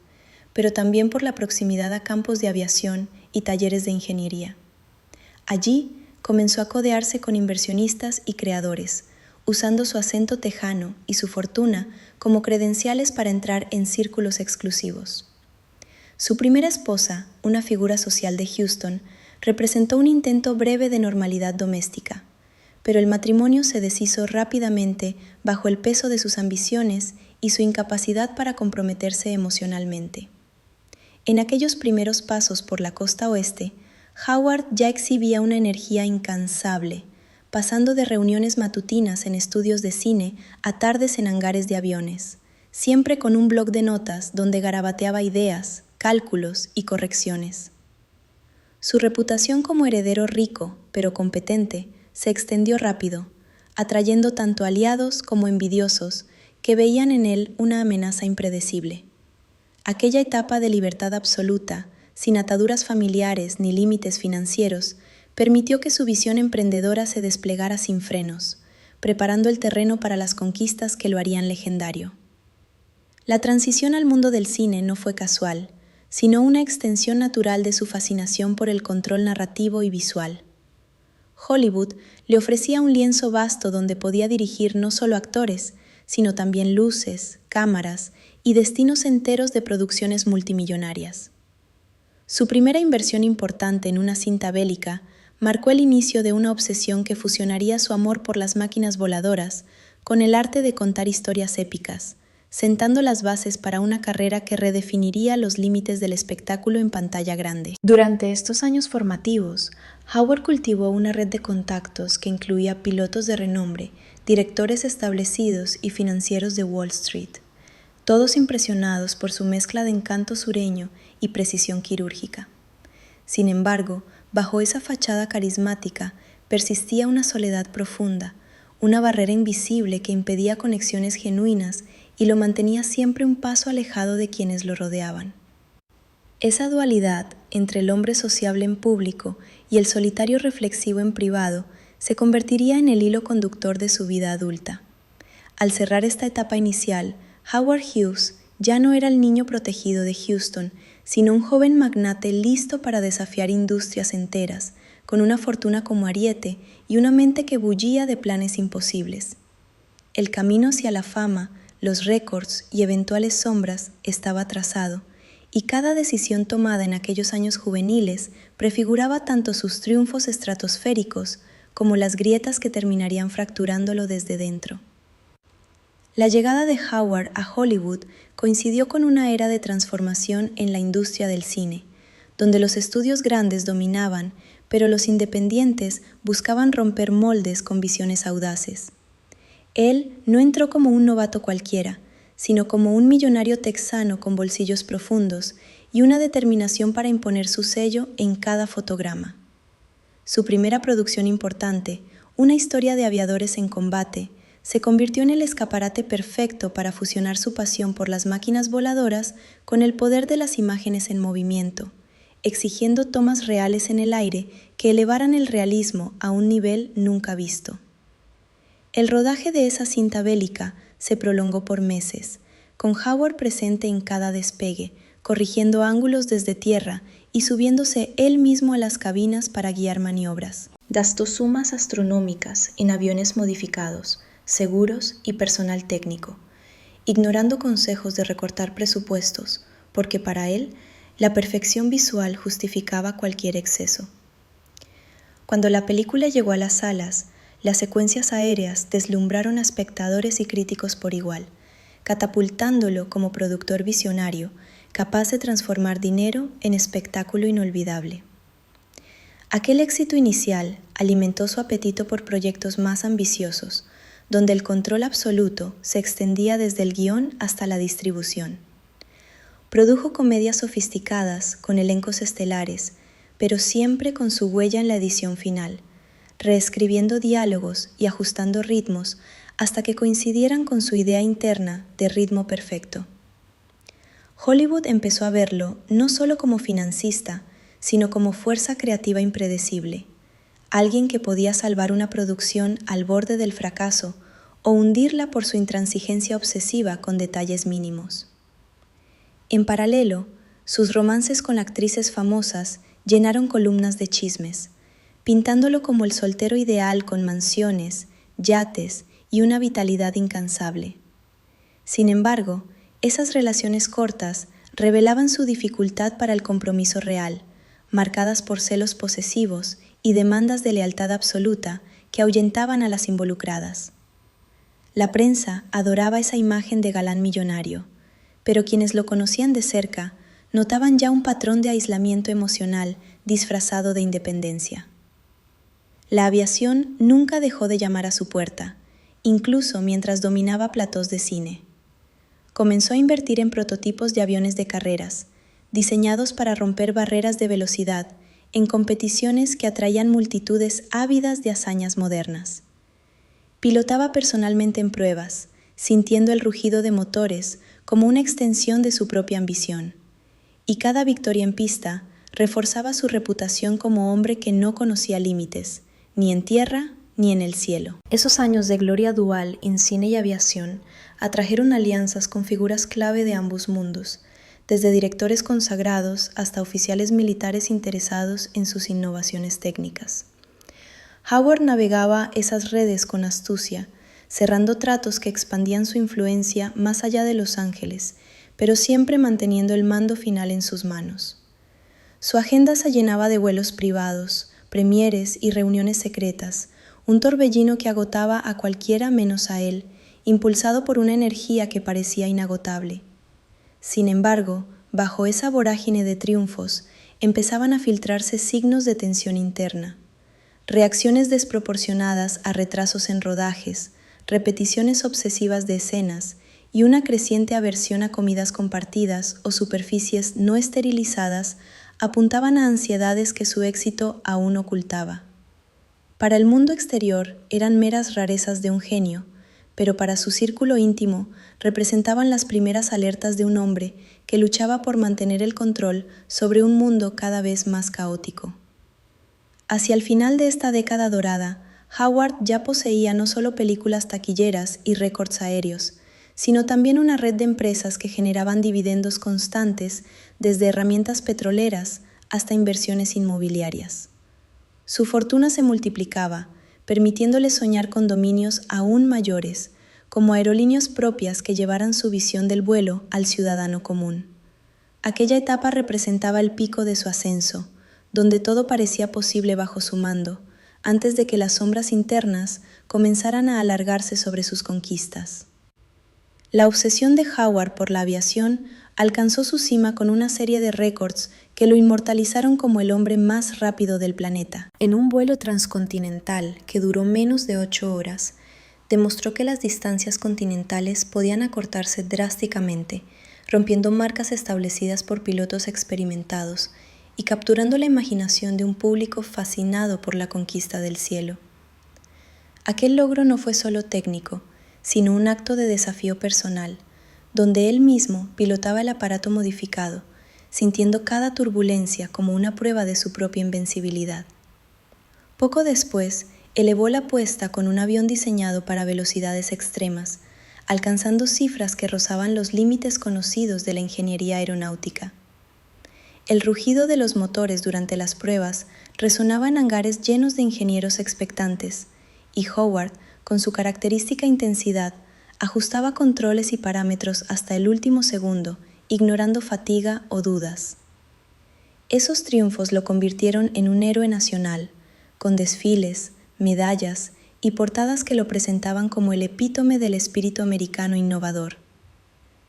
pero también por la proximidad a campos de aviación y talleres de ingeniería. Allí comenzó a codearse con inversionistas y creadores, usando su acento tejano y su fortuna como credenciales para entrar en círculos exclusivos. Su primera esposa, una figura social de Houston, representó un intento breve de normalidad doméstica, pero el matrimonio se deshizo rápidamente bajo el peso de sus ambiciones y su incapacidad para comprometerse emocionalmente. En aquellos primeros pasos por la costa oeste, Howard ya exhibía una energía incansable, pasando de reuniones matutinas en estudios de cine a tardes en hangares de aviones, siempre con un bloc de notas donde garabateaba ideas, cálculos y correcciones. Su reputación como heredero rico, pero competente, se extendió rápido, atrayendo tanto aliados como envidiosos que veían en él una amenaza impredecible. Aquella etapa de libertad absoluta, sin ataduras familiares ni límites financieros, permitió que su visión emprendedora se desplegara sin frenos, preparando el terreno para las conquistas que lo harían legendario. La transición al mundo del cine no fue casual, sino una extensión natural de su fascinación por el control narrativo y visual. Hollywood le ofrecía un lienzo vasto donde podía dirigir no solo actores, sino también luces, cámaras y destinos enteros de producciones multimillonarias. Su primera inversión importante en una cinta bélica marcó el inicio de una obsesión que fusionaría su amor por las máquinas voladoras con el arte de contar historias épicas, sentando las bases para una carrera que redefiniría los límites del espectáculo en pantalla grande. Durante estos años formativos, Howard cultivó una red de contactos que incluía pilotos de renombre, directores establecidos y financieros de Wall Street, todos impresionados por su mezcla de encanto sureño y precisión quirúrgica. Sin embargo, bajo esa fachada carismática persistía una soledad profunda, una barrera invisible que impedía conexiones genuinas y lo mantenía siempre un paso alejado de quienes lo rodeaban. Esa dualidad entre el hombre sociable en público y el solitario reflexivo en privado se convertiría en el hilo conductor de su vida adulta. Al cerrar esta etapa inicial, Howard Hughes ya no era el niño protegido de Houston, sino un joven magnate listo para desafiar industrias enteras, con una fortuna como ariete y una mente que bullía de planes imposibles. El camino hacia la fama, los récords y eventuales sombras estaba trazado, y cada decisión tomada en aquellos años juveniles prefiguraba tanto sus triunfos estratosféricos como las grietas que terminarían fracturándolo desde dentro. La llegada de Howard a Hollywood coincidió con una era de transformación en la industria del cine, donde los estudios grandes dominaban, pero los independientes buscaban romper moldes con visiones audaces. Él no entró como un novato cualquiera, sino como un millonario texano con bolsillos profundos y una determinación para imponer su sello en cada fotograma. Su primera producción importante, una historia de aviadores en combate, se convirtió en el escaparate perfecto para fusionar su pasión por las máquinas voladoras con el poder de las imágenes en movimiento, exigiendo tomas reales en el aire que elevaran el realismo a un nivel nunca visto. El rodaje de esa cinta bélica se prolongó por meses, con Howard presente en cada despegue, corrigiendo ángulos desde tierra y subiéndose él mismo a las cabinas para guiar maniobras. Gastó sumas astronómicas en aviones modificados, seguros y personal técnico, ignorando consejos de recortar presupuestos, porque para él la perfección visual justificaba cualquier exceso. Cuando la película llegó a las salas, las secuencias aéreas deslumbraron a espectadores y críticos por igual, catapultándolo como productor visionario, capaz de transformar dinero en espectáculo inolvidable. Aquel éxito inicial alimentó su apetito por proyectos más ambiciosos, donde el control absoluto se extendía desde el guión hasta la distribución. Produjo comedias sofisticadas con elencos estelares, pero siempre con su huella en la edición final, reescribiendo diálogos y ajustando ritmos hasta que coincidieran con su idea interna de ritmo perfecto. Hollywood empezó a verlo no solo como financista, sino como fuerza creativa impredecible, alguien que podía salvar una producción al borde del fracaso o hundirla por su intransigencia obsesiva con detalles mínimos. En paralelo, sus romances con actrices famosas llenaron columnas de chismes, pintándolo como el soltero ideal con mansiones, yates y una vitalidad incansable. Sin embargo, esas relaciones cortas revelaban su dificultad para el compromiso real, marcadas por celos posesivos y demandas de lealtad absoluta que ahuyentaban a las involucradas. La prensa adoraba esa imagen de galán millonario, pero quienes lo conocían de cerca notaban ya un patrón de aislamiento emocional disfrazado de independencia. La aviación nunca dejó de llamar a su puerta, incluso mientras dominaba platós de cine. Comenzó a invertir en prototipos de aviones de carreras, diseñados para romper barreras de velocidad en competiciones que atraían multitudes ávidas de hazañas modernas. Pilotaba personalmente en pruebas, sintiendo el rugido de motores como una extensión de su propia ambición, y cada victoria en pista reforzaba su reputación como hombre que no conocía límites, ni en tierra ni en el cielo. Esos años de gloria dual en cine y aviación atrajeron alianzas con figuras clave de ambos mundos, desde directores consagrados hasta oficiales militares interesados en sus innovaciones técnicas. Howard navegaba esas redes con astucia, cerrando tratos que expandían su influencia más allá de Los Ángeles, pero siempre manteniendo el mando final en sus manos. Su agenda se llenaba de vuelos privados, premieres y reuniones secretas, un torbellino que agotaba a cualquiera menos a él, impulsado por una energía que parecía inagotable. Sin embargo, bajo esa vorágine de triunfos, empezaban a filtrarse signos de tensión interna. Reacciones desproporcionadas a retrasos en rodajes, repeticiones obsesivas de escenas y una creciente aversión a comidas compartidas o superficies no esterilizadas apuntaban a ansiedades que su éxito aún ocultaba. Para el mundo exterior eran meras rarezas de un genio, pero para su círculo íntimo representaban las primeras alertas de un hombre que luchaba por mantener el control sobre un mundo cada vez más caótico. Hacia el final de esta década dorada, Howard ya poseía no solo películas taquilleras y récords aéreos, sino también una red de empresas que generaban dividendos constantes desde herramientas petroleras hasta inversiones inmobiliarias. Su fortuna se multiplicaba, permitiéndole soñar con dominios aún mayores, como aerolíneas propias que llevaran su visión del vuelo al ciudadano común. Aquella etapa representaba el pico de su ascenso, donde todo parecía posible bajo su mando, antes de que las sombras internas comenzaran a alargarse sobre sus conquistas. La obsesión de Howard por la aviación alcanzó su cima con una serie de récords que lo inmortalizaron como el hombre más rápido del planeta. En un vuelo transcontinental que duró menos de 8 horas, demostró que las distancias continentales podían acortarse drásticamente, rompiendo marcas establecidas por pilotos experimentados y capturando la imaginación de un público fascinado por la conquista del cielo. Aquel logro no fue solo técnico, sino un acto de desafío personal, donde él mismo pilotaba el aparato modificado, sintiendo cada turbulencia como una prueba de su propia invencibilidad. Poco después, elevó la apuesta con un avión diseñado para velocidades extremas, alcanzando cifras que rozaban los límites conocidos de la ingeniería aeronáutica. El rugido de los motores durante las pruebas resonaba en hangares llenos de ingenieros expectantes, y Howard, con su característica intensidad, ajustaba controles y parámetros hasta el último segundo, ignorando fatiga o dudas. Esos triunfos lo convirtieron en un héroe nacional, con desfiles, medallas y portadas que lo presentaban como el epítome del espíritu americano innovador.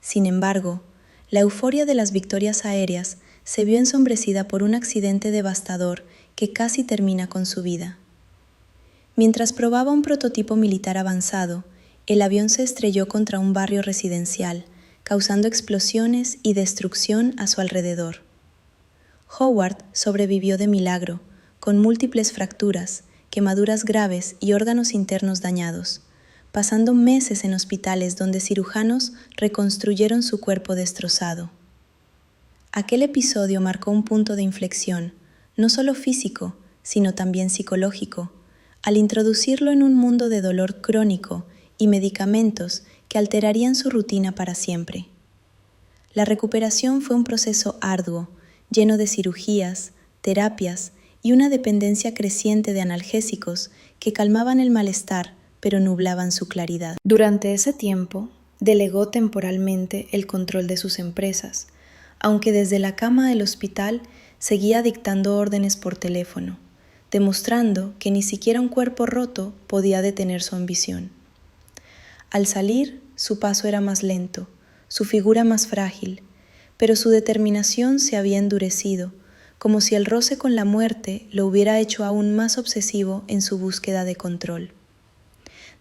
Sin embargo, la euforia de las victorias aéreas se vio ensombrecida por un accidente devastador que casi termina con su vida. Mientras probaba un prototipo militar avanzado, el avión se estrelló contra un barrio residencial, causando explosiones y destrucción a su alrededor. Howard sobrevivió de milagro, con múltiples fracturas, quemaduras graves y órganos internos dañados, pasando meses en hospitales donde cirujanos reconstruyeron su cuerpo destrozado. Aquel episodio marcó un punto de inflexión, no solo físico, sino también psicológico, al introducirlo en un mundo de dolor crónico y medicamentos que alterarían su rutina para siempre. La recuperación fue un proceso arduo, lleno de cirugías, terapias y una dependencia creciente de analgésicos que calmaban el malestar pero nublaban su claridad. Durante ese tiempo, delegó temporalmente el control de sus empresas, aunque desde la cama del hospital seguía dictando órdenes por teléfono, demostrando que ni siquiera un cuerpo roto podía detener su ambición. Al salir, su paso era más lento, su figura más frágil, pero su determinación se había endurecido, como si el roce con la muerte lo hubiera hecho aún más obsesivo en su búsqueda de control.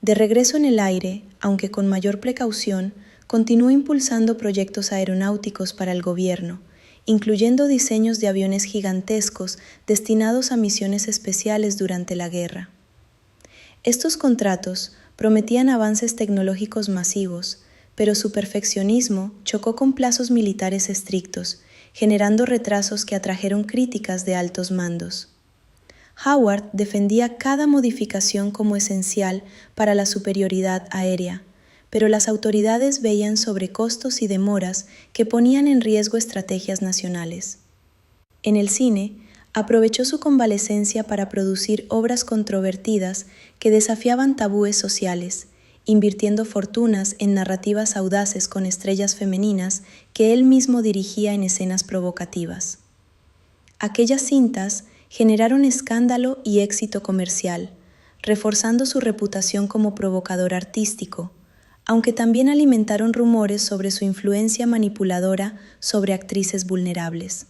De regreso en el aire, aunque con mayor precaución, continuó impulsando proyectos aeronáuticos para el gobierno, incluyendo diseños de aviones gigantescos destinados a misiones especiales durante la guerra. Estos contratos prometían avances tecnológicos masivos, pero su perfeccionismo chocó con plazos militares estrictos, generando retrasos que atrajeron críticas de altos mandos. Howard defendía cada modificación como esencial para la superioridad aérea, pero las autoridades veían sobrecostos y demoras que ponían en riesgo estrategias nacionales. En el cine, aprovechó su convalecencia para producir obras controvertidas que desafiaban tabúes sociales, invirtiendo fortunas en narrativas audaces con estrellas femeninas que él mismo dirigía en escenas provocativas. Aquellas cintas generaron escándalo y éxito comercial, reforzando su reputación como provocador artístico, aunque también alimentaron rumores sobre su influencia manipuladora sobre actrices vulnerables.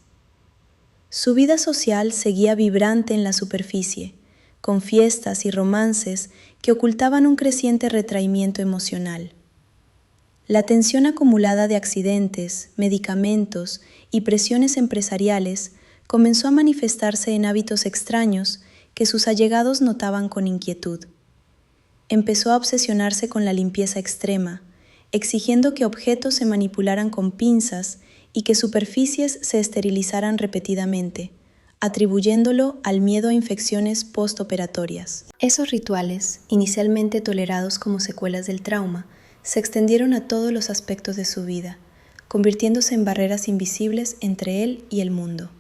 Su vida social seguía vibrante en la superficie, con fiestas y romances que ocultaban un creciente retraimiento emocional. La tensión acumulada de accidentes, medicamentos y presiones empresariales comenzó a manifestarse en hábitos extraños que sus allegados notaban con inquietud. Empezó a obsesionarse con la limpieza extrema, exigiendo que objetos se manipularan con pinzas y que superficies se esterilizaran repetidamente, atribuyéndolo al miedo a infecciones postoperatorias. Esos rituales, inicialmente tolerados como secuelas del trauma, se extendieron a todos los aspectos de su vida, convirtiéndose en barreras invisibles entre él y el mundo.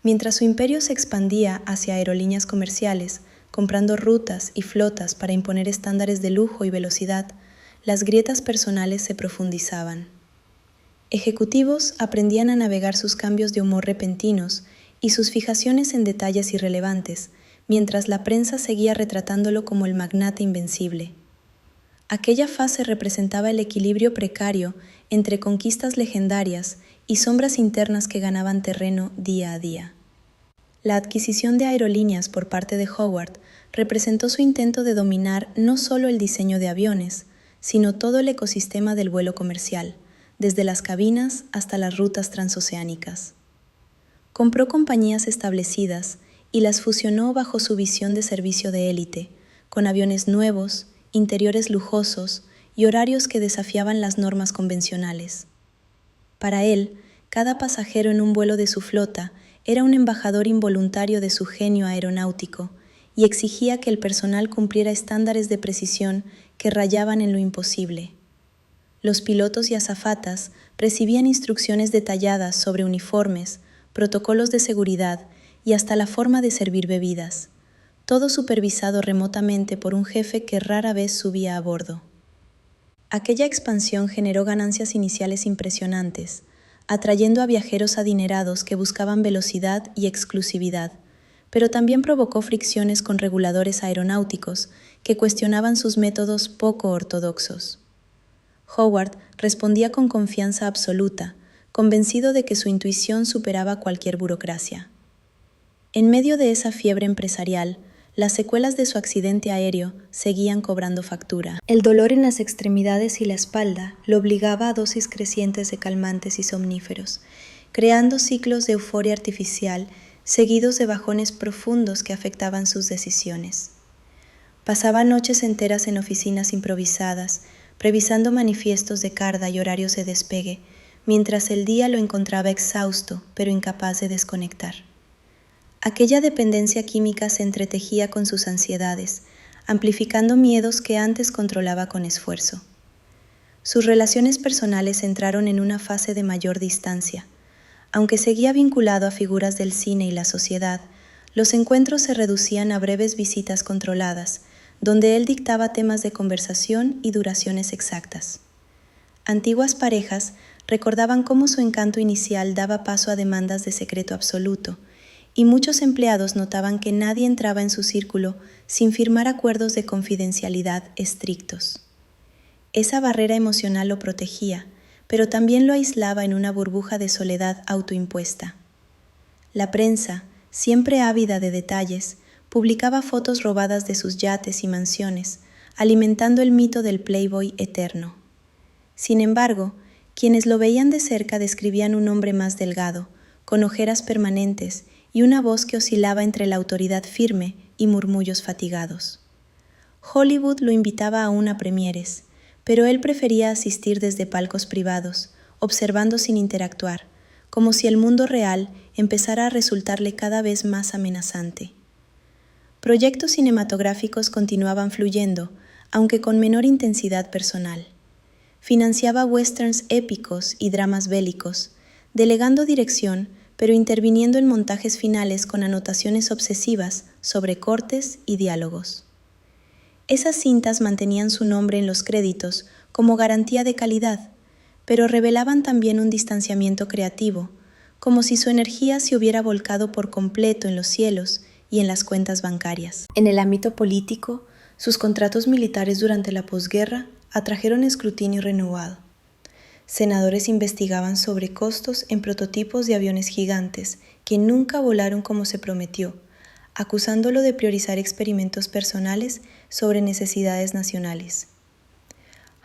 Mientras su imperio se expandía hacia aerolíneas comerciales, comprando rutas y flotas para imponer estándares de lujo y velocidad, las grietas personales se profundizaban. Ejecutivos aprendían a navegar sus cambios de humor repentinos y sus fijaciones en detalles irrelevantes, mientras la prensa seguía retratándolo como el magnate invencible. Aquella fase representaba el equilibrio precario entre conquistas legendarias y sombras internas que ganaban terreno día a día. La adquisición de aerolíneas por parte de Howard representó su intento de dominar no solo el diseño de aviones, sino todo el ecosistema del vuelo comercial, desde las cabinas hasta las rutas transoceánicas. Compró compañías establecidas y las fusionó bajo su visión de servicio de élite, con aviones nuevos, interiores lujosos y horarios que desafiaban las normas convencionales. Para él, cada pasajero en un vuelo de su flota era un embajador involuntario de su genio aeronáutico y exigía que el personal cumpliera estándares de precisión que rayaban en lo imposible. Los pilotos y azafatas recibían instrucciones detalladas sobre uniformes, protocolos de seguridad y hasta la forma de servir bebidas, todo supervisado remotamente por un jefe que rara vez subía a bordo. Aquella expansión generó ganancias iniciales impresionantes, atrayendo a viajeros adinerados que buscaban velocidad y exclusividad, pero también provocó fricciones con reguladores aeronáuticos que cuestionaban sus métodos poco ortodoxos. Howard respondía con confianza absoluta, convencido de que su intuición superaba cualquier burocracia. En medio de esa fiebre empresarial, las secuelas de su accidente aéreo seguían cobrando factura. El dolor en las extremidades y la espalda lo obligaba a dosis crecientes de calmantes y somníferos, creando ciclos de euforia artificial seguidos de bajones profundos que afectaban sus decisiones. Pasaba noches enteras en oficinas improvisadas, revisando manifiestos de carga y horarios de despegue, mientras el día lo encontraba exhausto, pero incapaz de desconectar. Aquella dependencia química se entretejía con sus ansiedades, amplificando miedos que antes controlaba con esfuerzo. Sus relaciones personales entraron en una fase de mayor distancia. Aunque seguía vinculado a figuras del cine y la sociedad, los encuentros se reducían a breves visitas controladas, donde él dictaba temas de conversación y duraciones exactas. Antiguas parejas recordaban cómo su encanto inicial daba paso a demandas de secreto absoluto, y muchos empleados notaban que nadie entraba en su círculo sin firmar acuerdos de confidencialidad estrictos. Esa barrera emocional lo protegía, pero también lo aislaba en una burbuja de soledad autoimpuesta. La prensa, siempre ávida de detalles, publicaba fotos robadas de sus yates y mansiones, alimentando el mito del playboy eterno. Sin embargo, quienes lo veían de cerca describían un hombre más delgado, con ojeras permanentes y una voz que oscilaba entre la autoridad firme y murmullos fatigados. Hollywood lo invitaba aún a premieres, pero él prefería asistir desde palcos privados, observando sin interactuar, como si el mundo real empezara a resultarle cada vez más amenazante. Proyectos cinematográficos continuaban fluyendo, aunque con menor intensidad personal. Financiaba westerns épicos y dramas bélicos, delegando dirección, pero interviniendo en montajes finales con anotaciones obsesivas sobre cortes y diálogos. Esas cintas mantenían su nombre en los créditos como garantía de calidad, pero revelaban también un distanciamiento creativo, como si su energía se hubiera volcado por completo en los cielos y en las cuentas bancarias. En el ámbito político, sus contratos militares durante la posguerra atrajeron escrutinio renovado. Senadores investigaban sobrecostos en prototipos de aviones gigantes que nunca volaron como se prometió, acusándolo de priorizar experimentos personales sobre necesidades nacionales.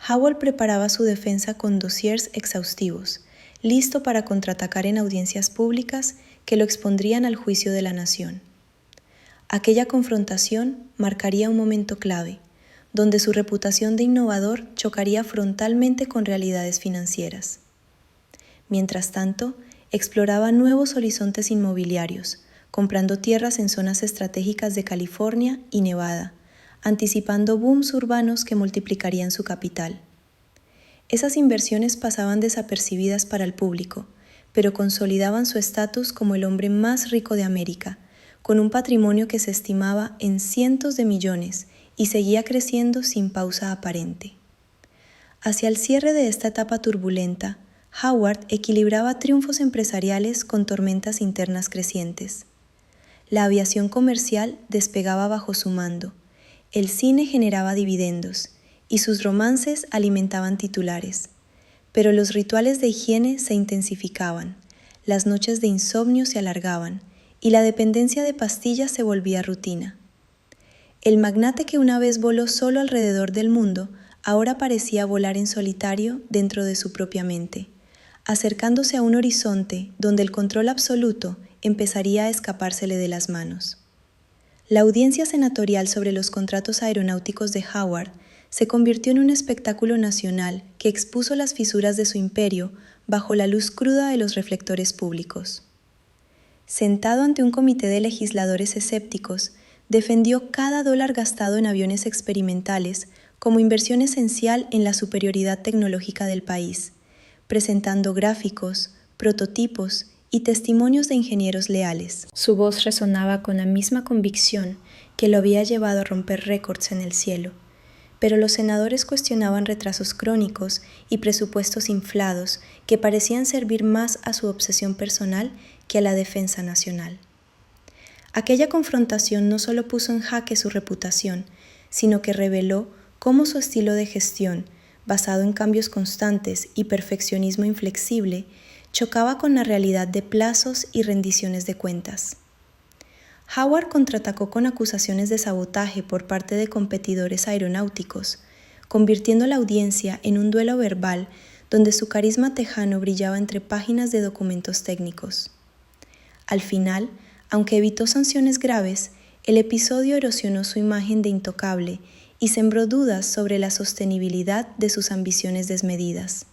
Howard preparaba su defensa con dossiers exhaustivos, listo para contraatacar en audiencias públicas que lo expondrían al juicio de la nación. Aquella confrontación marcaría un momento clave, donde su reputación de innovador chocaría frontalmente con realidades financieras. Mientras tanto, exploraba nuevos horizontes inmobiliarios, comprando tierras en zonas estratégicas de California y Nevada, anticipando booms urbanos que multiplicarían su capital. Esas inversiones pasaban desapercibidas para el público, pero consolidaban su estatus como el hombre más rico de América, con un patrimonio que se estimaba en cientos de millones y seguía creciendo sin pausa aparente. Hacia el cierre de esta etapa turbulenta, Howard equilibraba triunfos empresariales con tormentas internas crecientes. La aviación comercial despegaba bajo su mando, el cine generaba dividendos y sus romances alimentaban titulares. Pero los rituales de higiene se intensificaban, las noches de insomnio se alargaban y la dependencia de pastillas se volvía rutina. El magnate que una vez voló solo alrededor del mundo, ahora parecía volar en solitario dentro de su propia mente, acercándose a un horizonte donde el control absoluto empezaría a escapársele de las manos. La audiencia senatorial sobre los contratos aeronáuticos de Howard se convirtió en un espectáculo nacional que expuso las fisuras de su imperio bajo la luz cruda de los reflectores públicos. Sentado ante un comité de legisladores escépticos, defendió cada dólar gastado en aviones experimentales como inversión esencial en la superioridad tecnológica del país, presentando gráficos, prototipos y testimonios de ingenieros leales. Su voz resonaba con la misma convicción que lo había llevado a romper récords en el cielo, pero los senadores cuestionaban retrasos crónicos y presupuestos inflados que parecían servir más a su obsesión personal que a la defensa nacional. Aquella confrontación no solo puso en jaque su reputación, sino que reveló cómo su estilo de gestión, basado en cambios constantes y perfeccionismo inflexible, chocaba con la realidad de plazos y rendiciones de cuentas. Howard contraatacó con acusaciones de sabotaje por parte de competidores aeronáuticos, convirtiendo la audiencia en un duelo verbal donde su carisma tejano brillaba entre páginas de documentos técnicos. Al final, aunque evitó sanciones graves, el episodio erosionó su imagen de intocable y sembró dudas sobre la sostenibilidad de sus ambiciones desmedidas.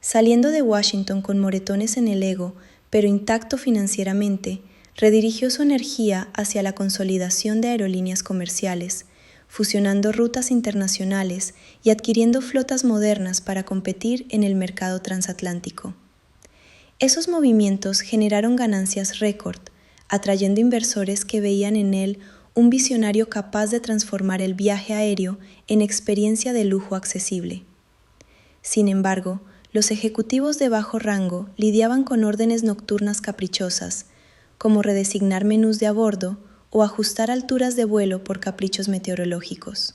Saliendo de Washington con moretones en el ego, pero intacto financieramente, redirigió su energía hacia la consolidación de aerolíneas comerciales, fusionando rutas internacionales y adquiriendo flotas modernas para competir en el mercado transatlántico. Esos movimientos generaron ganancias récord, atrayendo inversores que veían en él un visionario capaz de transformar el viaje aéreo en experiencia de lujo accesible. Sin embargo, los ejecutivos de bajo rango lidiaban con órdenes nocturnas caprichosas, como redesignar menús de a bordo o ajustar alturas de vuelo por caprichos meteorológicos.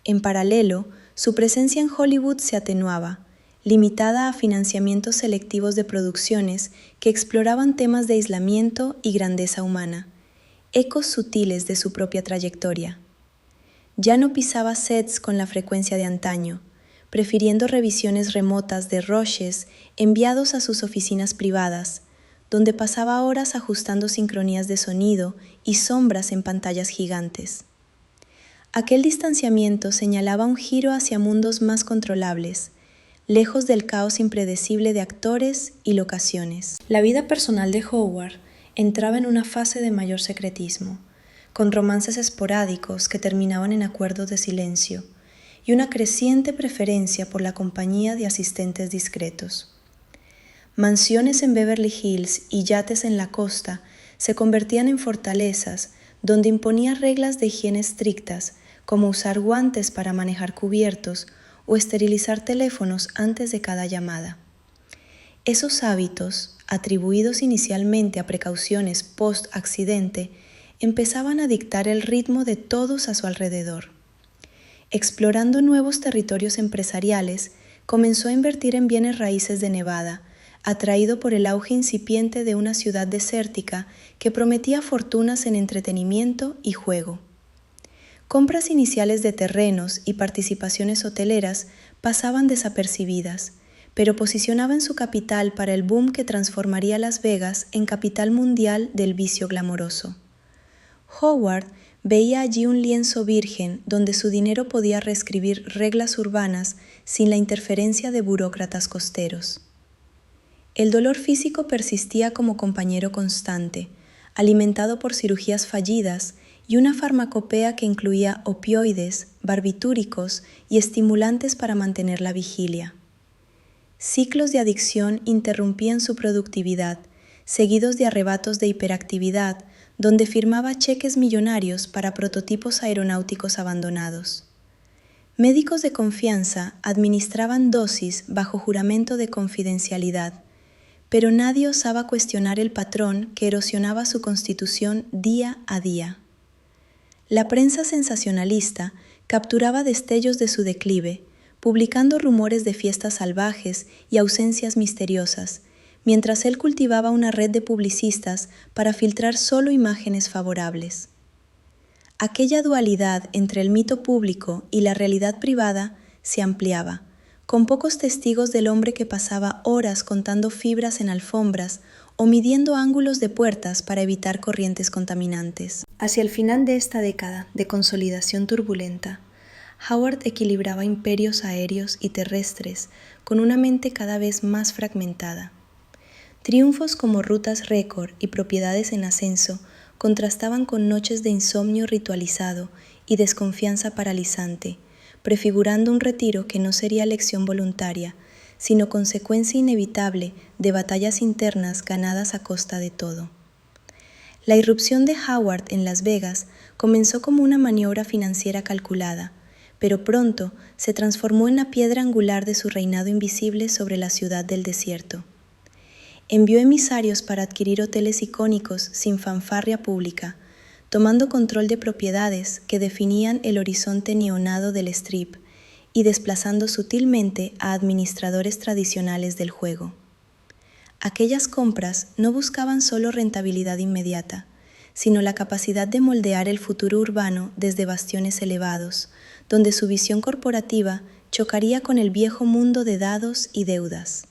En paralelo, su presencia en Hollywood se atenuaba, limitada a financiamientos selectivos de producciones que exploraban temas de aislamiento y grandeza humana, ecos sutiles de su propia trayectoria. Ya no pisaba sets con la frecuencia de antaño, prefiriendo revisiones remotas de rushes enviados a sus oficinas privadas, donde pasaba horas ajustando sincronías de sonido y sombras en pantallas gigantes. Aquel distanciamiento señalaba un giro hacia mundos más controlables, lejos del caos impredecible de actores y locaciones. La vida personal de Howard entraba en una fase de mayor secretismo, con romances esporádicos que terminaban en acuerdos de silencio y una creciente preferencia por la compañía de asistentes discretos. Mansiones en Beverly Hills y yates en la costa se convertían en fortalezas donde imponía reglas de higiene estrictas, como usar guantes para manejar cubiertos o esterilizar teléfonos antes de cada llamada. Esos hábitos, atribuidos inicialmente a precauciones post-accidente, empezaban a dictar el ritmo de todos a su alrededor. Explorando nuevos territorios empresariales, comenzó a invertir en bienes raíces de Nevada, atraído por el auge incipiente de una ciudad desértica que prometía fortunas en entretenimiento y juego. Compras iniciales de terrenos y participaciones hoteleras pasaban desapercibidas, pero posicionaban su capital para el boom que transformaría Las Vegas en capital mundial del vicio glamoroso. Howard veía allí un lienzo virgen donde su dinero podía reescribir reglas urbanas sin la interferencia de burócratas costeros. El dolor físico persistía como compañero constante, alimentado por cirugías fallidas y una farmacopea que incluía opioides, barbitúricos y estimulantes para mantener la vigilia. Ciclos de adicción interrumpían su productividad, seguidos de arrebatos de hiperactividad, donde firmaba cheques millonarios para prototipos aeronáuticos abandonados. Médicos de confianza administraban dosis bajo juramento de confidencialidad, pero nadie osaba cuestionar el patrón que erosionaba su constitución día a día. La prensa sensacionalista capturaba destellos de su declive, publicando rumores de fiestas salvajes y ausencias misteriosas, mientras él cultivaba una red de publicistas para filtrar solo imágenes favorables. Aquella dualidad entre el mito público y la realidad privada se ampliaba, con pocos testigos del hombre que pasaba horas contando fibras en alfombras o midiendo ángulos de puertas para evitar corrientes contaminantes. Hacia el final de esta década de consolidación turbulenta, Howard equilibraba imperios aéreos y terrestres con una mente cada vez más fragmentada. Triunfos como rutas récord y propiedades en ascenso contrastaban con noches de insomnio ritualizado y desconfianza paralizante, prefigurando un retiro que no sería elección voluntaria, sino consecuencia inevitable de batallas internas ganadas a costa de todo. La irrupción de Howard en Las Vegas comenzó como una maniobra financiera calculada, pero pronto se transformó en la piedra angular de su reinado invisible sobre la ciudad del desierto. Envió emisarios para adquirir hoteles icónicos sin fanfarria pública, tomando control de propiedades que definían el horizonte neonado del Strip y desplazando sutilmente a administradores tradicionales del juego. Aquellas compras no buscaban solo rentabilidad inmediata, sino la capacidad de moldear el futuro urbano desde bastiones elevados, donde su visión corporativa chocaría con el viejo mundo de dados y deudas.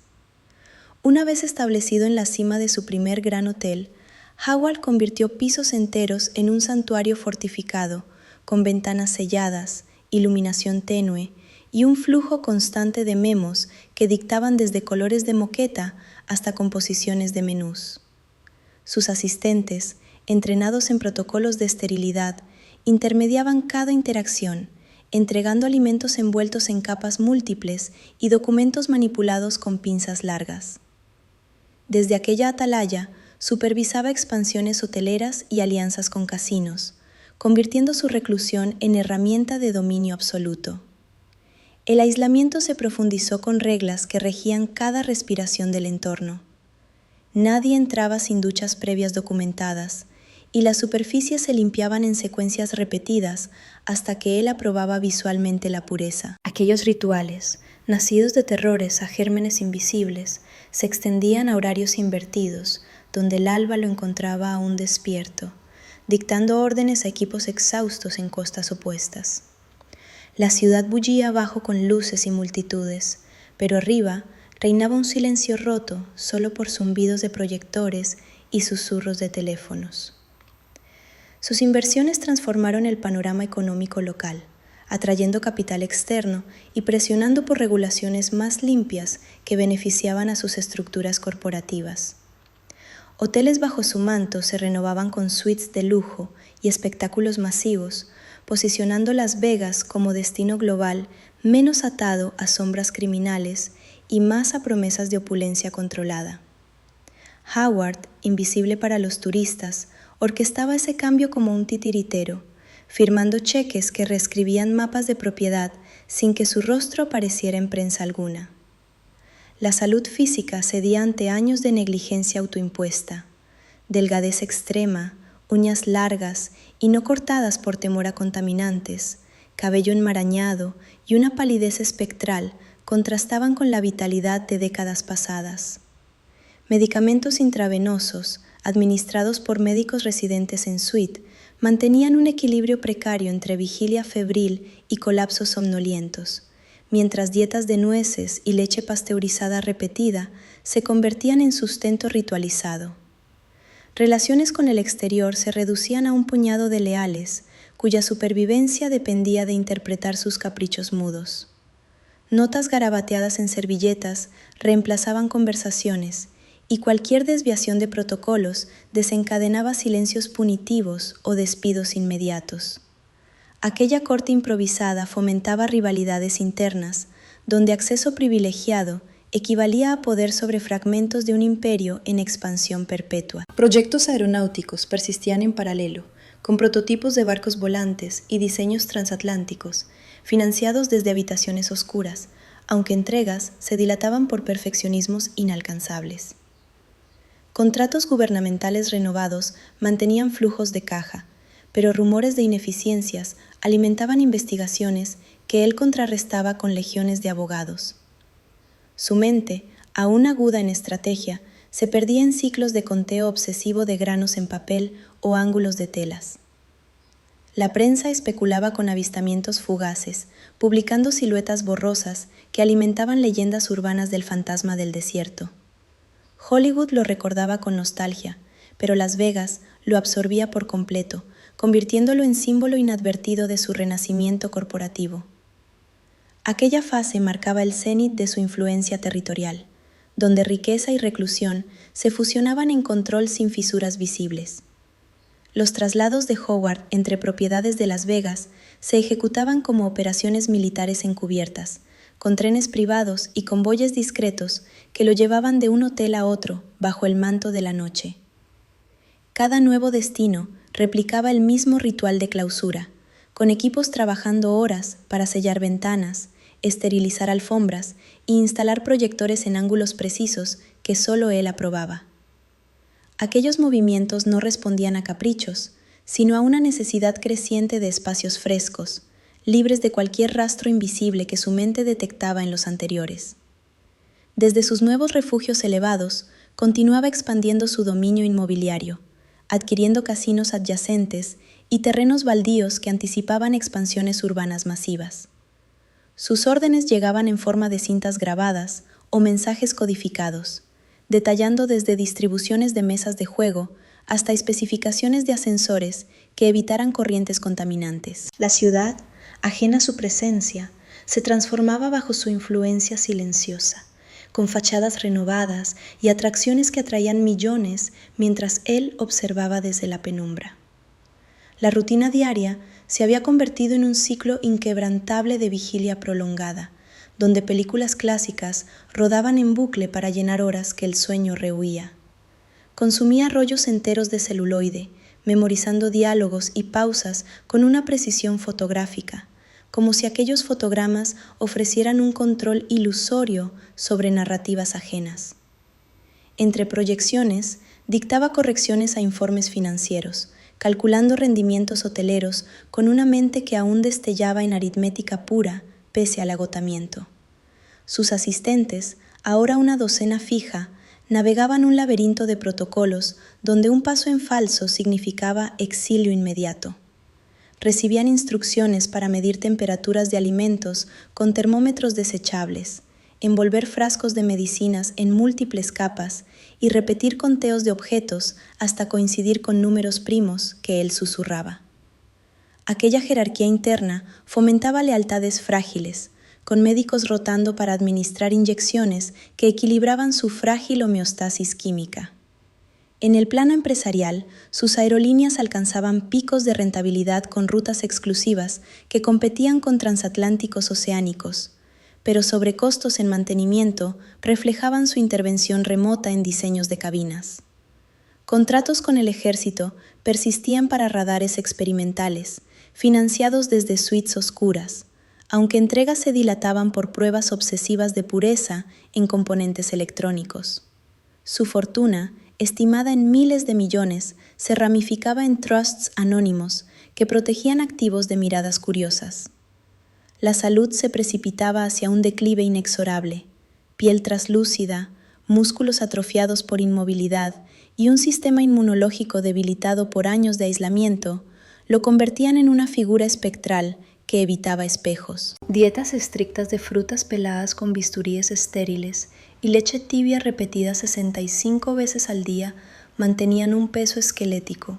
Una vez establecido en la cima de su primer gran hotel, Howard convirtió pisos enteros en un santuario fortificado, con ventanas selladas, iluminación tenue y un flujo constante de memos que dictaban desde colores de moqueta hasta composiciones de menús. Sus asistentes, entrenados en protocolos de esterilidad, intermediaban cada interacción, entregando alimentos envueltos en capas múltiples y documentos manipulados con pinzas largas. Desde aquella atalaya, supervisaba expansiones hoteleras y alianzas con casinos, convirtiendo su reclusión en herramienta de dominio absoluto. El aislamiento se profundizó con reglas que regían cada respiración del entorno. Nadie entraba sin duchas previas documentadas, y las superficies se limpiaban en secuencias repetidas hasta que él aprobaba visualmente la pureza. Aquellos rituales, nacidos de terrores a gérmenes invisibles, se extendían a horarios invertidos, donde el alba lo encontraba aún despierto, dictando órdenes a equipos exhaustos en costas opuestas. La ciudad bullía abajo con luces y multitudes, pero arriba reinaba un silencio roto solo por zumbidos de proyectores y susurros de teléfonos. Sus inversiones transformaron el panorama económico local, atrayendo capital externo y presionando por regulaciones más limpias que beneficiaban a sus estructuras corporativas. Hoteles bajo su manto se renovaban con suites de lujo y espectáculos masivos, posicionando Las Vegas como destino global menos atado a sombras criminales y más a promesas de opulencia controlada. Howard, invisible para los turistas, orquestaba ese cambio como un titiritero, firmando cheques que reescribían mapas de propiedad sin que su rostro apareciera en prensa alguna. La salud física cedía ante años de negligencia autoimpuesta, delgadez extrema, uñas largas y no cortadas por temor a contaminantes, cabello enmarañado y una palidez espectral contrastaban con la vitalidad de décadas pasadas. Medicamentos intravenosos, administrados por médicos residentes en suite, mantenían un equilibrio precario entre vigilia febril y colapsos somnolientos, mientras dietas de nueces y leche pasteurizada repetida se convertían en sustento ritualizado. Relaciones con el exterior se reducían a un puñado de leales, cuya supervivencia dependía de interpretar sus caprichos mudos. Notas garabateadas en servilletas reemplazaban conversaciones, y cualquier desviación de protocolos desencadenaba silencios punitivos o despidos inmediatos. Aquella corte improvisada fomentaba rivalidades internas, donde acceso privilegiado equivalía a poder sobre fragmentos de un imperio en expansión perpetua. Proyectos aeronáuticos persistían en paralelo, con prototipos de barcos volantes y diseños transatlánticos, financiados desde habitaciones oscuras, aunque entregas se dilataban por perfeccionismos inalcanzables. Contratos gubernamentales renovados mantenían flujos de caja, pero rumores de ineficiencias alimentaban investigaciones que él contrarrestaba con legiones de abogados. Su mente, aún aguda en estrategia, se perdía en ciclos de conteo obsesivo de granos en papel o ángulos de telas. La prensa especulaba con avistamientos fugaces, publicando siluetas borrosas que alimentaban leyendas urbanas del fantasma del desierto. Hollywood lo recordaba con nostalgia, pero Las Vegas lo absorbía por completo, convirtiéndolo en símbolo inadvertido de su renacimiento corporativo. Aquella fase marcaba el cenit de su influencia territorial, donde riqueza y reclusión se fusionaban en control sin fisuras visibles. Los traslados de Howard entre propiedades de Las Vegas se ejecutaban como operaciones militares encubiertas, con trenes privados y convoyes discretos que lo llevaban de un hotel a otro bajo el manto de la noche. Cada nuevo destino replicaba el mismo ritual de clausura, con equipos trabajando horas para sellar ventanas, esterilizar alfombras e instalar proyectores en ángulos precisos que solo él aprobaba. Aquellos movimientos no respondían a caprichos, sino a una necesidad creciente de espacios frescos, libres de cualquier rastro invisible que su mente detectaba en los anteriores. Desde sus nuevos refugios elevados, continuaba expandiendo su dominio inmobiliario, adquiriendo casinos adyacentes y terrenos baldíos que anticipaban expansiones urbanas masivas. Sus órdenes llegaban en forma de cintas grabadas o mensajes codificados, detallando desde distribuciones de mesas de juego hasta especificaciones de ascensores que evitaran corrientes contaminantes. La ciudad, ajena a su presencia, se transformaba bajo su influencia silenciosa, con fachadas renovadas y atracciones que atraían millones mientras él observaba desde la penumbra. La rutina diaria se había convertido en un ciclo inquebrantable de vigilia prolongada, donde películas clásicas rodaban en bucle para llenar horas que el sueño rehuía. Consumía rollos enteros de celuloide, memorizando diálogos y pausas con una precisión fotográfica, como si aquellos fotogramas ofrecieran un control ilusorio sobre narrativas ajenas. Entre proyecciones, dictaba correcciones a informes financieros, calculando rendimientos hoteleros con una mente que aún destellaba en aritmética pura, pese al agotamiento. Sus asistentes, ahora una docena fija, navegaban un laberinto de protocolos donde un paso en falso significaba exilio inmediato. Recibían instrucciones para medir temperaturas de alimentos con termómetros desechables, envolver frascos de medicinas en múltiples capas y repetir conteos de objetos hasta coincidir con números primos que él susurraba. Aquella jerarquía interna fomentaba lealtades frágiles, con médicos rotando para administrar inyecciones que equilibraban su frágil homeostasis química. En el plano empresarial, sus aerolíneas alcanzaban picos de rentabilidad con rutas exclusivas que competían con transatlánticos oceánicos, pero sobrecostos en mantenimiento reflejaban su intervención remota en diseños de cabinas. Contratos con el ejército persistían para radares experimentales, financiados desde suites oscuras, aunque entregas se dilataban por pruebas obsesivas de pureza en componentes electrónicos. Su fortuna, estimada en miles de millones, se ramificaba en trusts anónimos que protegían activos de miradas curiosas. La salud se precipitaba hacia un declive inexorable, piel traslúcida, músculos atrofiados por inmovilidad y un sistema inmunológico debilitado por años de aislamiento, lo convertían en una figura espectral que evitaba espejos. Dietas estrictas de frutas peladas con bisturíes estériles y leche tibia repetida 65 veces al día mantenían un peso esquelético,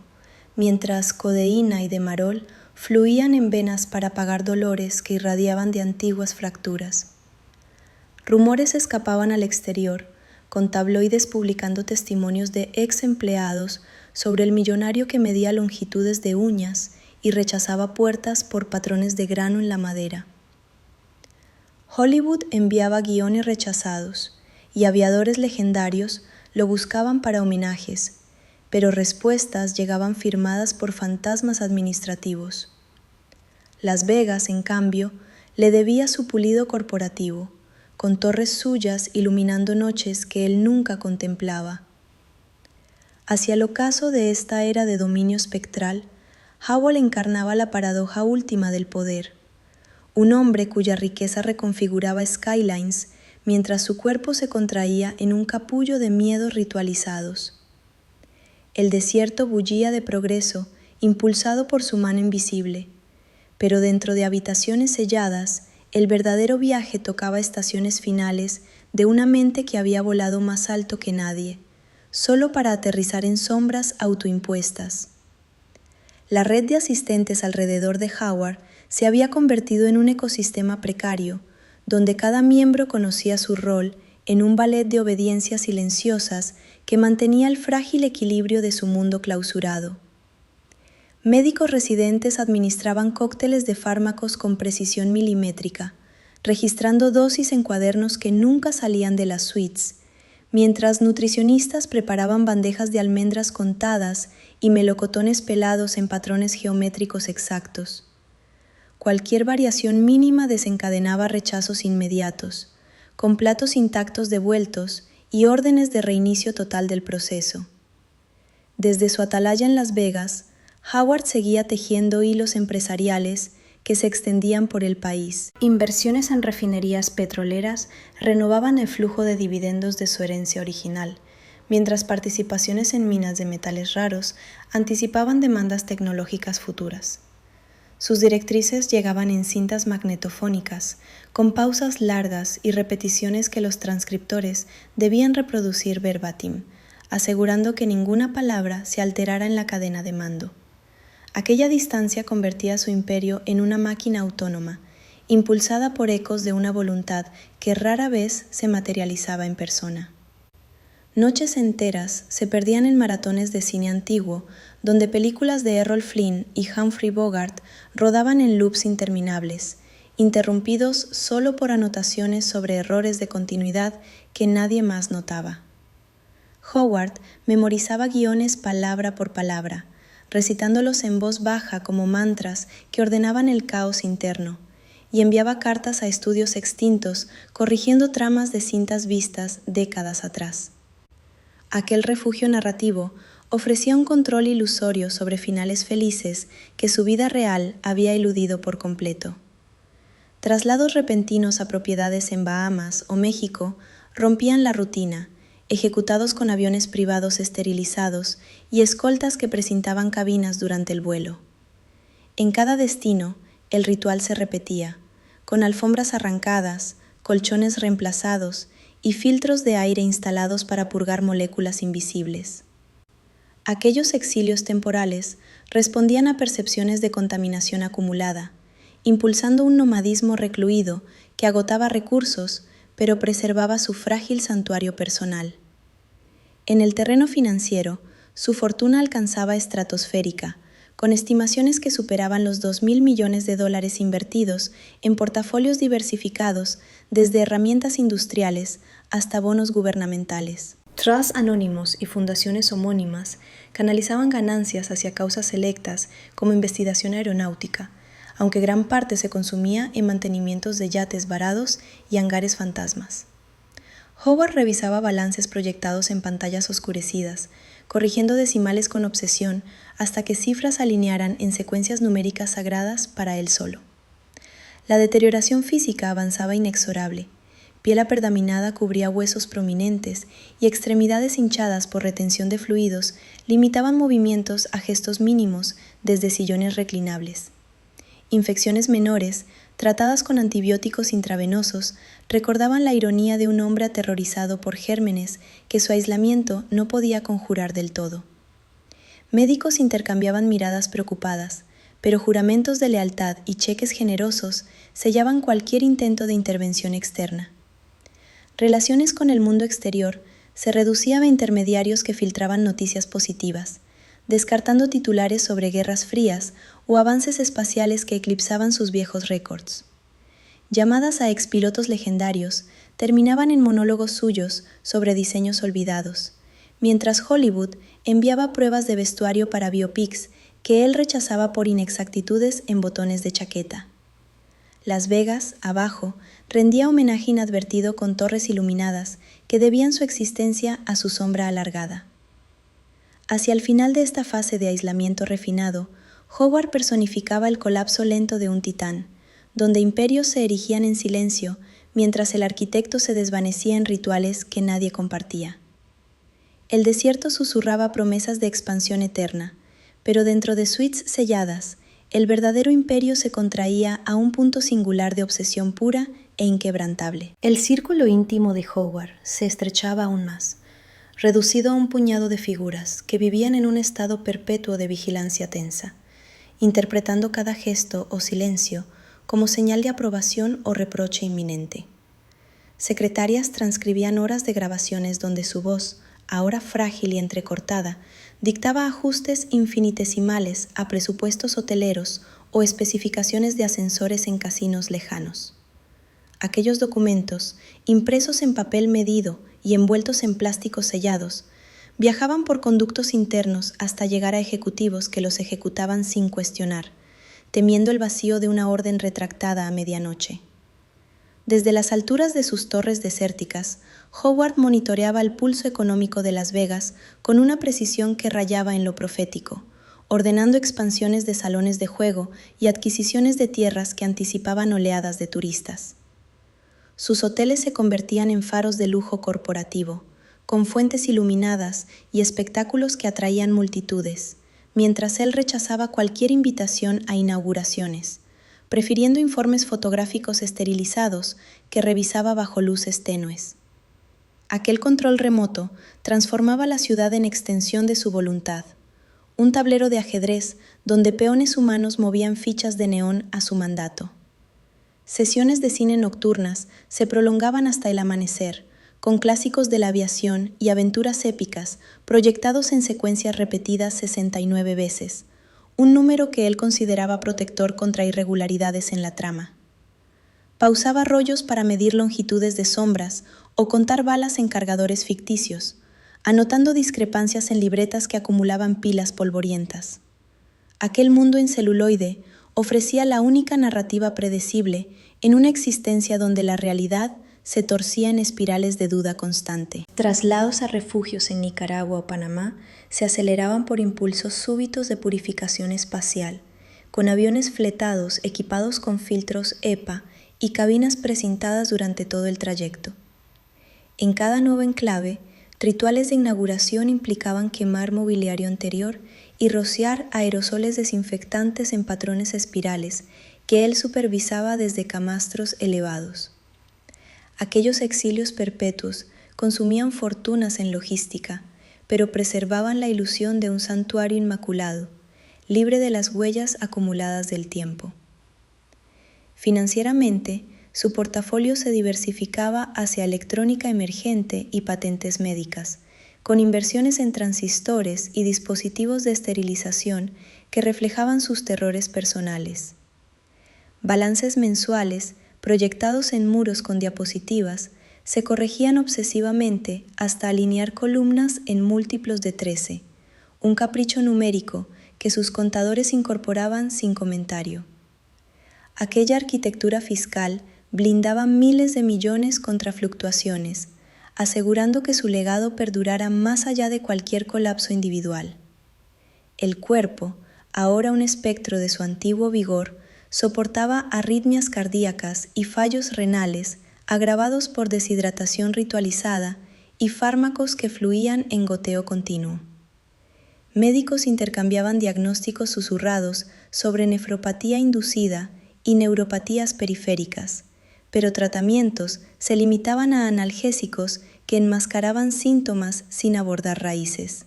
mientras codeína y demarol fluían en venas para apagar dolores que irradiaban de antiguas fracturas. Rumores escapaban al exterior, con tabloides publicando testimonios de ex empleados sobre el millonario que medía longitudes de uñas y rechazaba puertas por patrones de grano en la madera. Hollywood enviaba guiones rechazados y aviadores legendarios lo buscaban para homenajes, pero respuestas llegaban firmadas por fantasmas administrativos. Las Vegas, en cambio, le debía su pulido corporativo, con torres suyas iluminando noches que él nunca contemplaba. Hacia el ocaso de esta era de dominio espectral, Howell encarnaba la paradoja última del poder, un hombre cuya riqueza reconfiguraba skylines mientras su cuerpo se contraía en un capullo de miedos ritualizados. El desierto bullía de progreso, impulsado por su mano invisible, pero dentro de habitaciones selladas, el verdadero viaje tocaba estaciones finales de una mente que había volado más alto que nadie, solo para aterrizar en sombras autoimpuestas. La red de asistentes alrededor de Howard se había convertido en un ecosistema precario, donde cada miembro conocía su rol en un ballet de obediencias silenciosas que mantenía el frágil equilibrio de su mundo clausurado. Médicos residentes administraban cócteles de fármacos con precisión milimétrica, registrando dosis en cuadernos que nunca salían de las suites, mientras nutricionistas preparaban bandejas de almendras contadas y melocotones pelados en patrones geométricos exactos. Cualquier variación mínima desencadenaba rechazos inmediatos, con platos intactos devueltos y órdenes de reinicio total del proceso. Desde su atalaya en Las Vegas, Howard seguía tejiendo hilos empresariales que se extendían por el país. Inversiones en refinerías petroleras renovaban el flujo de dividendos de su herencia original, mientras participaciones en minas de metales raros anticipaban demandas tecnológicas futuras. Sus directrices llegaban en cintas magnetofónicas, con pausas largas y repeticiones que los transcriptores debían reproducir verbatim, asegurando que ninguna palabra se alterara en la cadena de mando. Aquella distancia convertía su imperio en una máquina autónoma, impulsada por ecos de una voluntad que rara vez se materializaba en persona. Noches enteras se perdían en maratones de cine antiguo, donde películas de Errol Flynn y Humphrey Bogart rodaban en loops interminables, interrumpidos solo por anotaciones sobre errores de continuidad que nadie más notaba. Howard memorizaba guiones palabra por palabra, recitándolos en voz baja como mantras que ordenaban el caos interno, y enviaba cartas a estudios extintos corrigiendo tramas de cintas vistas décadas atrás. Aquel refugio narrativo ofrecía un control ilusorio sobre finales felices que su vida real había eludido por completo. Traslados repentinos a propiedades en Bahamas o México rompían la rutina, ejecutados con aviones privados esterilizados y escoltas que precintaban cabinas durante el vuelo. En cada destino, el ritual se repetía, con alfombras arrancadas, colchones reemplazados y filtros de aire instalados para purgar moléculas invisibles. Aquellos exilios temporales respondían a percepciones de contaminación acumulada, impulsando un nomadismo recluido que agotaba recursos, pero preservaba su frágil santuario personal. En el terreno financiero, su fortuna alcanzaba estratosférica, con estimaciones que superaban los $2.000 millones invertidos en portafolios diversificados desde herramientas industriales hasta bonos gubernamentales. Trusts anónimos y fundaciones homónimas canalizaban ganancias hacia causas selectas como investigación aeronáutica, aunque gran parte se consumía en mantenimientos de yates varados y hangares fantasmas. Howard revisaba balances proyectados en pantallas oscurecidas, corrigiendo decimales con obsesión hasta que cifras alinearan en secuencias numéricas sagradas para él solo. La deterioración física avanzaba inexorable. Piel aperdaminada cubría huesos prominentes y extremidades hinchadas por retención de fluidos limitaban movimientos a gestos mínimos desde sillones reclinables. Infecciones menores, tratadas con antibióticos intravenosos, recordaban la ironía de un hombre aterrorizado por gérmenes que su aislamiento no podía conjurar del todo. Médicos intercambiaban miradas preocupadas, pero juramentos de lealtad y cheques generosos sellaban cualquier intento de intervención externa. Relaciones con el mundo exterior se reducían a intermediarios que filtraban noticias positivas, descartando titulares sobre guerras frías o avances espaciales que eclipsaban sus viejos récords. Llamadas a expilotos legendarios terminaban en monólogos suyos sobre diseños olvidados, mientras Hollywood enviaba pruebas de vestuario para biopics que él rechazaba por inexactitudes en botones de chaqueta. Las Vegas, abajo, rendía homenaje inadvertido con torres iluminadas que debían su existencia a su sombra alargada. Hacia el final de esta fase de aislamiento refinado, Howard personificaba el colapso lento de un titán, donde imperios se erigían en silencio mientras el arquitecto se desvanecía en rituales que nadie compartía. El desierto susurraba promesas de expansión eterna, pero dentro de suites selladas, el verdadero imperio se contraía a un punto singular de obsesión pura e inquebrantable. El círculo íntimo de Howard se estrechaba aún más, reducido a un puñado de figuras que vivían en un estado perpetuo de vigilancia tensa, interpretando cada gesto o silencio como señal de aprobación o reproche inminente. Secretarias transcribían horas de grabaciones donde su voz, ahora frágil y entrecortada, dictaba ajustes infinitesimales a presupuestos hoteleros o especificaciones de ascensores en casinos lejanos. Aquellos documentos, impresos en papel medido y envueltos en plásticos sellados, viajaban por conductos internos hasta llegar a ejecutivos que los ejecutaban sin cuestionar, temiendo el vacío de una orden retractada a medianoche. Desde las alturas de sus torres desérticas, Howard monitoreaba el pulso económico de Las Vegas con una precisión que rayaba en lo profético, ordenando expansiones de salones de juego y adquisiciones de tierras que anticipaban oleadas de turistas. Sus hoteles se convertían en faros de lujo corporativo, con fuentes iluminadas y espectáculos que atraían multitudes, mientras él rechazaba cualquier invitación a inauguraciones, prefiriendo informes fotográficos esterilizados que revisaba bajo luces tenues. Aquel control remoto transformaba la ciudad en extensión de su voluntad, un tablero de ajedrez donde peones humanos movían fichas de neón a su mandato. Sesiones de cine nocturnas se prolongaban hasta el amanecer, con clásicos de la aviación y aventuras épicas proyectados en secuencias repetidas 69 veces, un número que él consideraba protector contra irregularidades en la trama. Pausaba rollos para medir longitudes de sombras o contar balas en cargadores ficticios, anotando discrepancias en libretas que acumulaban pilas polvorientas. Aquel mundo en celuloide ofrecía la única narrativa predecible en una existencia donde la realidad se torcía en espirales de duda constante. Traslados a refugios en Nicaragua o Panamá se aceleraban por impulsos súbitos de purificación espacial, con aviones fletados equipados con filtros EPA y cabinas precintadas durante todo el trayecto. En cada nuevo enclave, rituales de inauguración implicaban quemar mobiliario anterior y rociar aerosoles desinfectantes en patrones espirales que él supervisaba desde camastros elevados. Aquellos exilios perpetuos consumían fortunas en logística, pero preservaban la ilusión de un santuario inmaculado, libre de las huellas acumuladas del tiempo. Financieramente, su portafolio se diversificaba hacia electrónica emergente y patentes médicas, con inversiones en transistores y dispositivos de esterilización que reflejaban sus terrores personales. Balances mensuales, proyectados en muros con diapositivas, se corregían obsesivamente hasta alinear columnas en múltiplos de 13, un capricho numérico que sus contadores incorporaban sin comentario. Aquella arquitectura fiscal blindaba miles de millones contra fluctuaciones, asegurando que su legado perdurara más allá de cualquier colapso individual. El cuerpo, ahora un espectro de su antiguo vigor, soportaba arritmias cardíacas y fallos renales agravados por deshidratación ritualizada y fármacos que fluían en goteo continuo. Médicos intercambiaban diagnósticos susurrados sobre nefropatía inducida y neuropatías periféricas, pero tratamientos se limitaban a analgésicos que enmascaraban síntomas sin abordar raíces.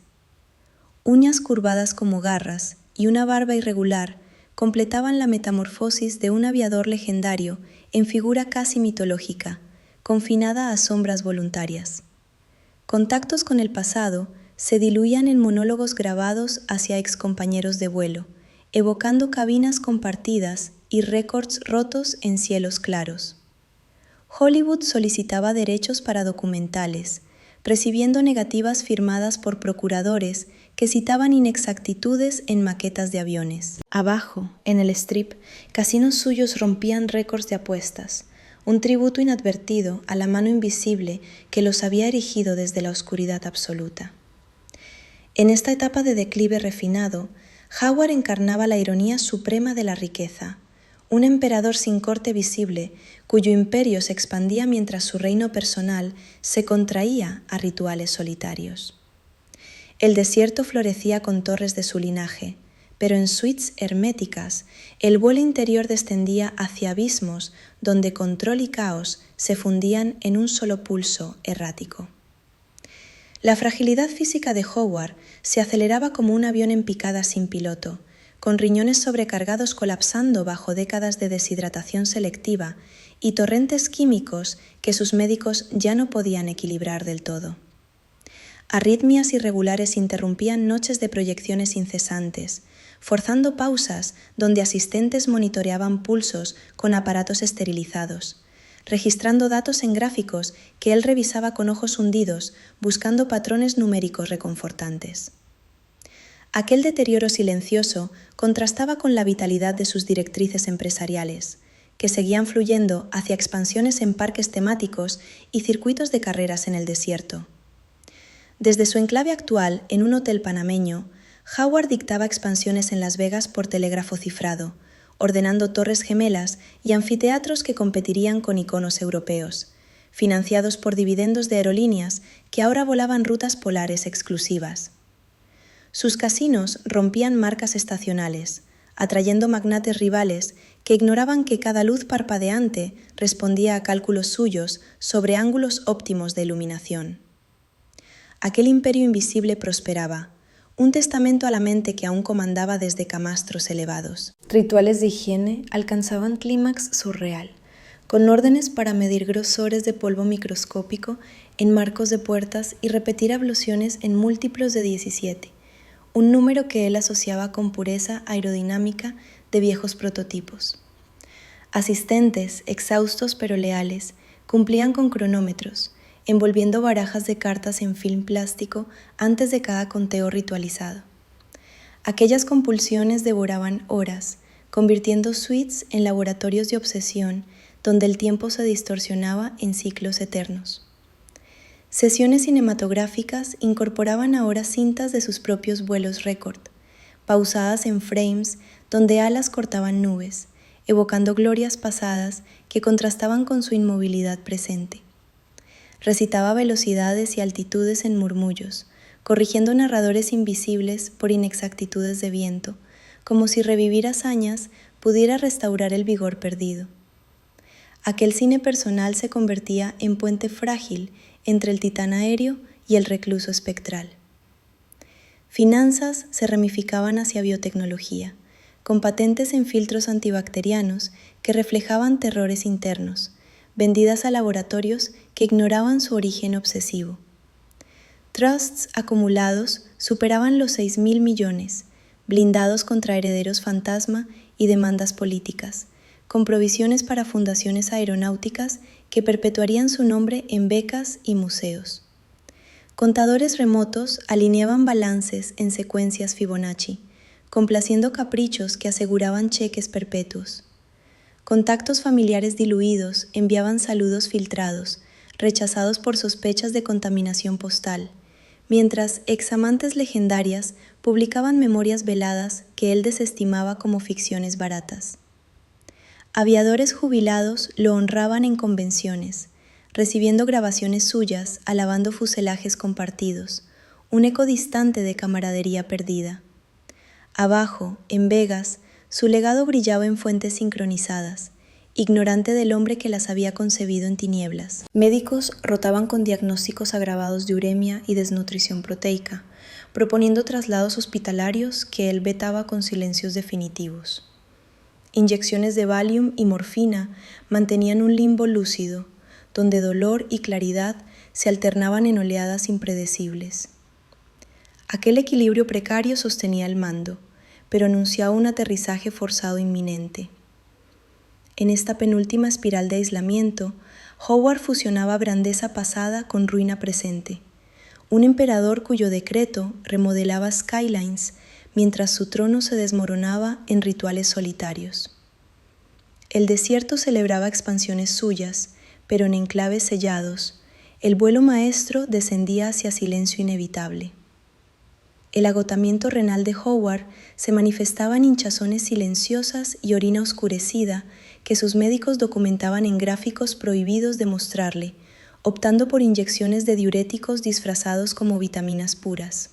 Uñas curvadas como garras y una barba irregular completaban la metamorfosis de un aviador legendario en figura casi mitológica, confinada a sombras voluntarias. Contactos con el pasado se diluían en monólogos grabados hacia excompañeros de vuelo, evocando cabinas compartidas y récords rotos en cielos claros. Hollywood solicitaba derechos para documentales, recibiendo negativas firmadas por procuradores que citaban inexactitudes en maquetas de aviones. Abajo, en el Strip, casinos suyos rompían récords de apuestas, un tributo inadvertido a la mano invisible que los había erigido desde la oscuridad absoluta. En esta etapa de declive refinado, Howard encarnaba la ironía suprema de la riqueza, un emperador sin corte visible cuyo imperio se expandía mientras su reino personal se contraía a rituales solitarios. El desierto florecía con torres de su linaje, pero en suites herméticas el vuelo interior descendía hacia abismos donde control y caos se fundían en un solo pulso errático. La fragilidad física de Howard se aceleraba como un avión en picada sin piloto, con riñones sobrecargados colapsando bajo décadas de deshidratación selectiva y torrentes químicos que sus médicos ya no podían equilibrar del todo. Arritmias irregulares interrumpían noches de proyecciones incesantes, forzando pausas donde asistentes monitoreaban pulsos con aparatos esterilizados, registrando datos en gráficos que él revisaba con ojos hundidos, buscando patrones numéricos reconfortantes. Aquel deterioro silencioso contrastaba con la vitalidad de sus directrices empresariales, que seguían fluyendo hacia expansiones en parques temáticos y circuitos de carreras en el desierto. Desde su enclave actual, en un hotel panameño, Howard dictaba expansiones en Las Vegas por telégrafo cifrado, ordenando torres gemelas y anfiteatros que competirían con iconos europeos, financiados por dividendos de aerolíneas que ahora volaban rutas polares exclusivas. Sus casinos rompían marcas estacionales, atrayendo magnates rivales que ignoraban que cada luz parpadeante respondía a cálculos suyos sobre ángulos óptimos de iluminación. Aquel imperio invisible prosperaba, un testamento a la mente que aún comandaba desde camastros elevados. Rituales de higiene alcanzaban clímax surreal, con órdenes para medir grosores de polvo microscópico en marcos de puertas y repetir abluciones en múltiplos de 17, un número que él asociaba con pureza aerodinámica de viejos prototipos. Asistentes, exhaustos pero leales, cumplían con cronómetros, envolviendo barajas de cartas en film plástico antes de cada conteo ritualizado. Aquellas compulsiones devoraban horas, convirtiendo suites en laboratorios de obsesión donde el tiempo se distorsionaba en ciclos eternos. Sesiones cinematográficas incorporaban ahora cintas de sus propios vuelos récord, pausadas en frames donde alas cortaban nubes, evocando glorias pasadas que contrastaban con su inmovilidad presente. Recitaba velocidades y altitudes en murmullos, corrigiendo narradores invisibles por inexactitudes de viento, como si revivir hazañas pudiera restaurar el vigor perdido. Aquel cine personal se convertía en puente frágil entre el titán aéreo y el recluso espectral. Finanzas se ramificaban hacia biotecnología, con patentes en filtros antibacterianos que reflejaban terrores internos, vendidas a laboratorios que ignoraban su origen obsesivo. Trusts acumulados superaban los 6.000 millones, blindados contra herederos fantasma y demandas políticas, con provisiones para fundaciones aeronáuticas que perpetuarían su nombre en becas y museos. Contadores remotos alineaban balances en secuencias Fibonacci, complaciendo caprichos que aseguraban cheques perpetuos. Contactos familiares diluidos enviaban saludos filtrados, rechazados por sospechas de contaminación postal, mientras examantes legendarias publicaban memorias veladas que él desestimaba como ficciones baratas. Aviadores jubilados lo honraban en convenciones, recibiendo grabaciones suyas alabando fuselajes compartidos, un eco distante de camaradería perdida. Abajo, en Vegas, su legado brillaba en fuentes sincronizadas, ignorante del hombre que las había concebido en tinieblas. Médicos rotaban con diagnósticos agravados de uremia y desnutrición proteica, proponiendo traslados hospitalarios que él vetaba con silencios definitivos. Inyecciones de Valium y morfina mantenían un limbo lúcido, donde dolor y claridad se alternaban en oleadas impredecibles. Aquel equilibrio precario sostenía el mando, pero anunciaba un aterrizaje forzado inminente. En esta penúltima espiral de aislamiento, Howard fusionaba grandeza pasada con ruina presente, un emperador cuyo decreto remodelaba skylines mientras su trono se desmoronaba en rituales solitarios. El desierto celebraba expansiones suyas, pero en enclaves sellados, el vuelo maestro descendía hacia silencio inevitable. El agotamiento renal de Howard se manifestaba en hinchazones silenciosas y orina oscurecida que sus médicos documentaban en gráficos prohibidos de mostrarle, optando por inyecciones de diuréticos disfrazados como vitaminas puras.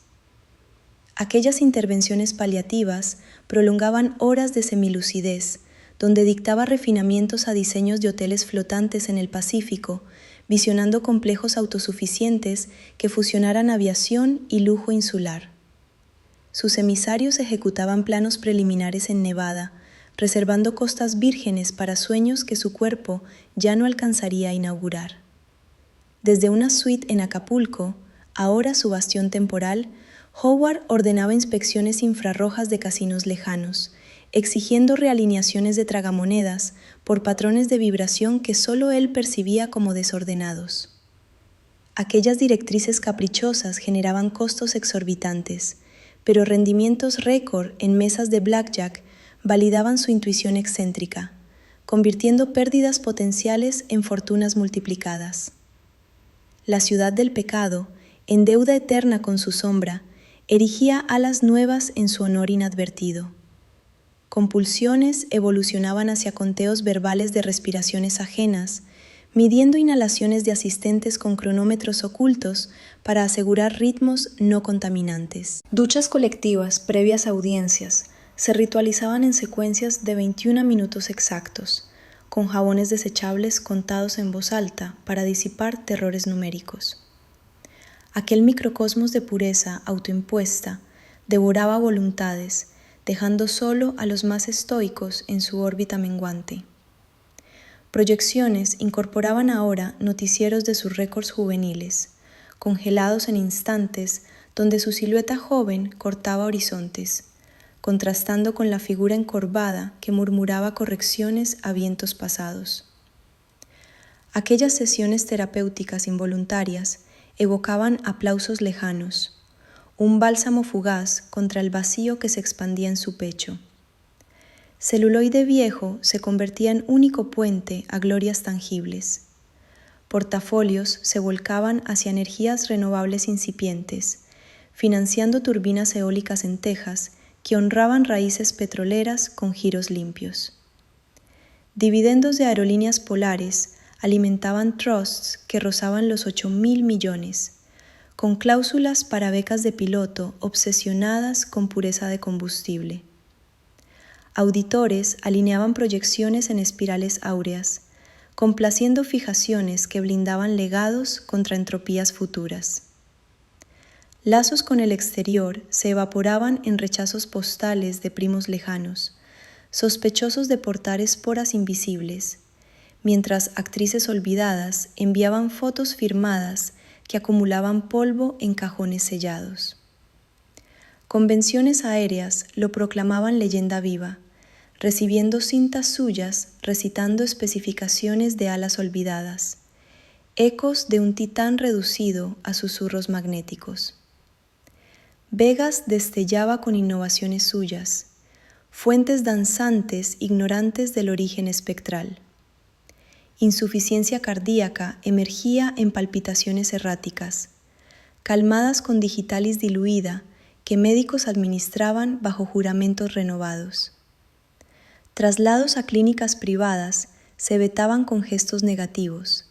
Aquellas intervenciones paliativas prolongaban horas de semilucidez, donde dictaba refinamientos a diseños de hoteles flotantes en el Pacífico, visionando complejos autosuficientes que fusionaran aviación y lujo insular. Sus emisarios ejecutaban planos preliminares en Nevada, reservando costas vírgenes para sueños que su cuerpo ya no alcanzaría a inaugurar. Desde una suite en Acapulco, ahora su bastión temporal, Howard ordenaba inspecciones infrarrojas de casinos lejanos, exigiendo realineaciones de tragamonedas por patrones de vibración que solo él percibía como desordenados. Aquellas directrices caprichosas generaban costos exorbitantes, pero rendimientos récord en mesas de blackjack validaban su intuición excéntrica, convirtiendo pérdidas potenciales en fortunas multiplicadas. La ciudad del pecado, en deuda eterna con su sombra, erigía alas nuevas en su honor inadvertido. Compulsiones evolucionaban hacia conteos verbales de respiraciones ajenas, midiendo inhalaciones de asistentes con cronómetros ocultos para asegurar ritmos no contaminantes. Duchas colectivas previas a audiencias se ritualizaban en secuencias de 21 minutos exactos, con jabones desechables contados en voz alta para disipar terrores numéricos. Aquel microcosmos de pureza autoimpuesta devoraba voluntades, dejando solo a los más estoicos en su órbita menguante. Proyecciones incorporaban ahora noticieros de sus récords juveniles, congelados en instantes donde su silueta joven cortaba horizontes, contrastando con la figura encorvada que murmuraba correcciones a vientos pasados. Aquellas sesiones terapéuticas involuntarias evocaban aplausos lejanos, un bálsamo fugaz contra el vacío que se expandía en su pecho. Celuloide viejo se convertía en único puente a glorias tangibles. Portafolios se volcaban hacia energías renovables incipientes, financiando turbinas eólicas en Texas que honraban raíces petroleras con giros limpios. Dividendos de aerolíneas polares alimentaban trusts que rozaban los 8.000 millones, con cláusulas para becas de piloto obsesionadas con pureza de combustible. Auditores alineaban proyecciones en espirales áureas, complaciendo fijaciones que blindaban legados contra entropías futuras. Lazos con el exterior se evaporaban en rechazos postales de primos lejanos, sospechosos de portar esporas invisibles, mientras actrices olvidadas enviaban fotos firmadas que acumulaban polvo en cajones sellados. Convenciones aéreas lo proclamaban leyenda viva, recibiendo cintas suyas recitando especificaciones de alas olvidadas, ecos de un titán reducido a susurros magnéticos. Vegas destellaba con innovaciones suyas, fuentes danzantes ignorantes del origen espectral. Insuficiencia cardíaca emergía en palpitaciones erráticas, calmadas con digitalis diluida que médicos administraban bajo juramentos renovados. Traslados a clínicas privadas se vetaban con gestos negativos,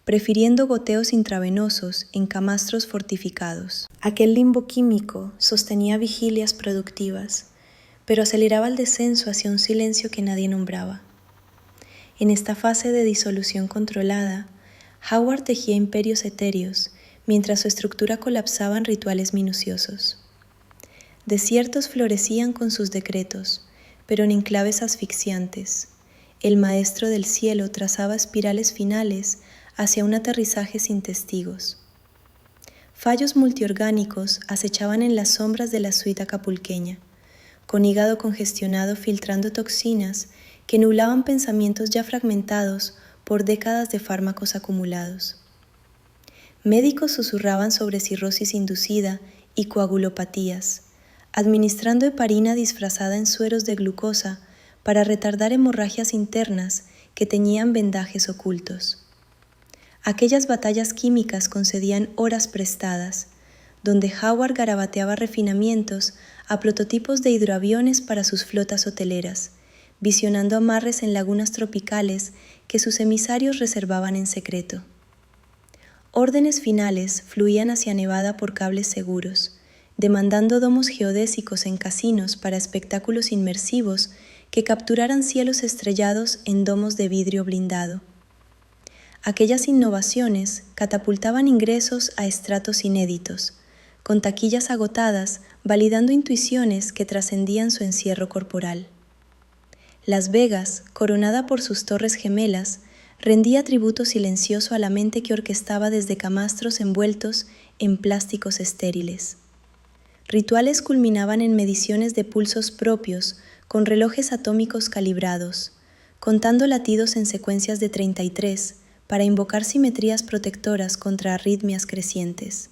prefiriendo goteos intravenosos en camastros fortificados. Aquel limbo químico sostenía vigilias productivas, pero aceleraba el descenso hacia un silencio que nadie nombraba. En esta fase de disolución controlada, Howard tejía imperios etéreos, mientras su estructura colapsaba en rituales minuciosos. Desiertos florecían con sus decretos, pero en enclaves asfixiantes. El maestro del cielo trazaba espirales finales hacia un aterrizaje sin testigos. Fallos multiorgánicos acechaban en las sombras de la suite acapulqueña, con hígado congestionado filtrando toxinas que nublaban pensamientos ya fragmentados por décadas de fármacos acumulados. Médicos susurraban sobre cirrosis inducida y coagulopatías, administrando heparina disfrazada en sueros de glucosa para retardar hemorragias internas que teñían vendajes ocultos. Aquellas batallas químicas concedían horas prestadas, donde Howard garabateaba refinamientos a prototipos de hidroaviones para sus flotas hoteleras, visionando amarres en lagunas tropicales que sus emisarios reservaban en secreto. Órdenes finales fluían hacia Nevada por cables seguros, demandando domos geodésicos en casinos para espectáculos inmersivos que capturaran cielos estrellados en domos de vidrio blindado. Aquellas innovaciones catapultaban ingresos a estratos inéditos, con taquillas agotadas validando intuiciones que trascendían su encierro corporal. Las Vegas, coronada por sus torres gemelas, rendía tributo silencioso a la mente que orquestaba desde camastros envueltos en plásticos estériles. Rituales culminaban en mediciones de pulsos propios con relojes atómicos calibrados, contando latidos en secuencias de 33 para invocar simetrías protectoras contra arritmias crecientes.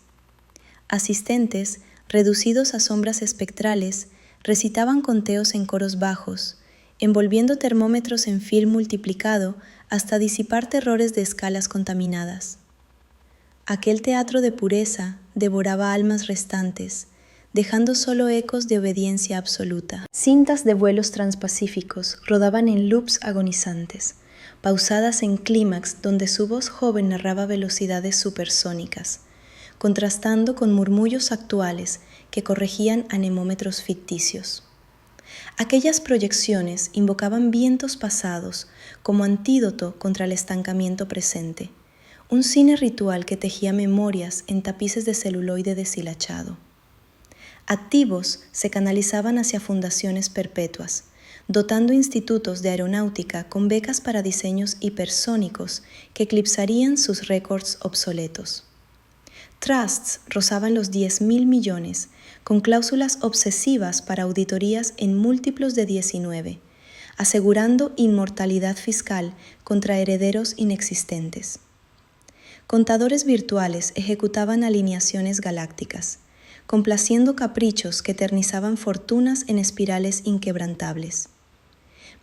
Asistentes, reducidos a sombras espectrales, recitaban conteos en coros bajos, envolviendo termómetros en film multiplicado hasta disipar terrores de escalas contaminadas. Aquel teatro de pureza devoraba almas restantes, dejando solo ecos de obediencia absoluta. Cintas de vuelos transpacíficos rodaban en loops agonizantes, pausadas en clímax donde su voz joven narraba velocidades supersónicas, contrastando con murmullos actuales que corregían anemómetros ficticios. Aquellas proyecciones invocaban vientos pasados como antídoto contra el estancamiento presente, un cine ritual que tejía memorias en tapices de celuloide deshilachado. Activos se canalizaban hacia fundaciones perpetuas, dotando institutos de aeronáutica con becas para diseños hipersónicos que eclipsarían sus récords obsoletos. Trusts rozaban los 10.000 millones, con cláusulas obsesivas para auditorías en múltiplos de 19, asegurando inmortalidad fiscal contra herederos inexistentes. Contadores virtuales ejecutaban alineaciones galácticas, complaciendo caprichos que eternizaban fortunas en espirales inquebrantables.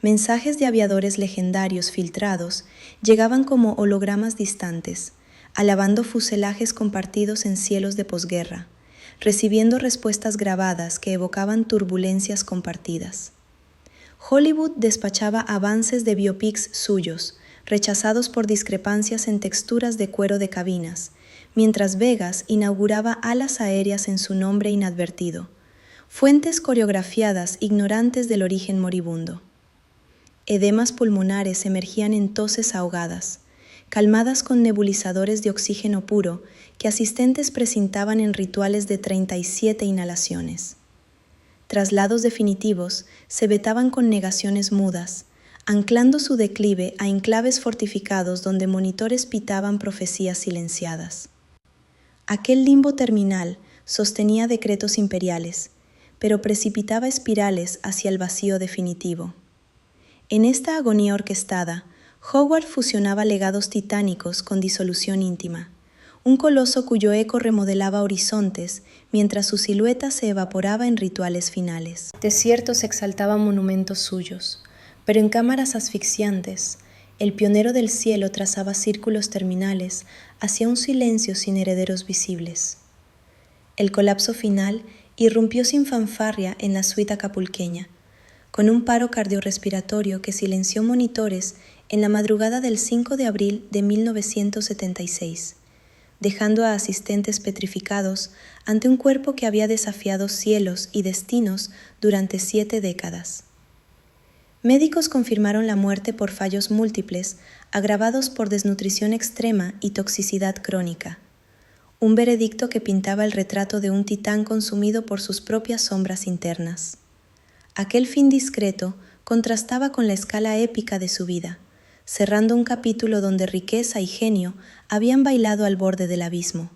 Mensajes de aviadores legendarios filtrados llegaban como hologramas distantes, alabando fuselajes compartidos en cielos de posguerra, recibiendo respuestas grabadas que evocaban turbulencias compartidas. Hollywood despachaba avances de biopics suyos, rechazados por discrepancias en texturas de cuero de cabinas, mientras Vegas inauguraba alas aéreas en su nombre inadvertido, fuentes coreografiadas ignorantes del origen moribundo. Edemas pulmonares emergían en toses ahogadas, calmadas con nebulizadores de oxígeno puro que asistentes precintaban en rituales de 37 inhalaciones. Traslados definitivos se vetaban con negaciones mudas, anclando su declive a enclaves fortificados donde monitores pitaban profecías silenciadas. Aquel limbo terminal sostenía decretos imperiales, pero precipitaba espirales hacia el vacío definitivo. En esta agonía orquestada, Howard fusionaba legados titánicos con disolución íntima, un coloso cuyo eco remodelaba horizontes mientras su silueta se evaporaba en rituales finales. Desiertos exaltaban monumentos suyos, pero en cámaras asfixiantes, el pionero del cielo trazaba círculos terminales hacia un silencio sin herederos visibles. El colapso final irrumpió sin fanfarria en la suite acapulqueña, con un paro cardiorrespiratorio que silenció monitores en la madrugada del 5 de abril de 1976, dejando a asistentes petrificados ante un cuerpo que había desafiado cielos y destinos durante 7 décadas. Médicos confirmaron la muerte por fallos múltiples, agravados por desnutrición extrema y toxicidad crónica, un veredicto que pintaba el retrato de un titán consumido por sus propias sombras internas. Aquel fin discreto contrastaba con la escala épica de su vida, cerrando un capítulo donde riqueza y genio habían bailado al borde del abismo.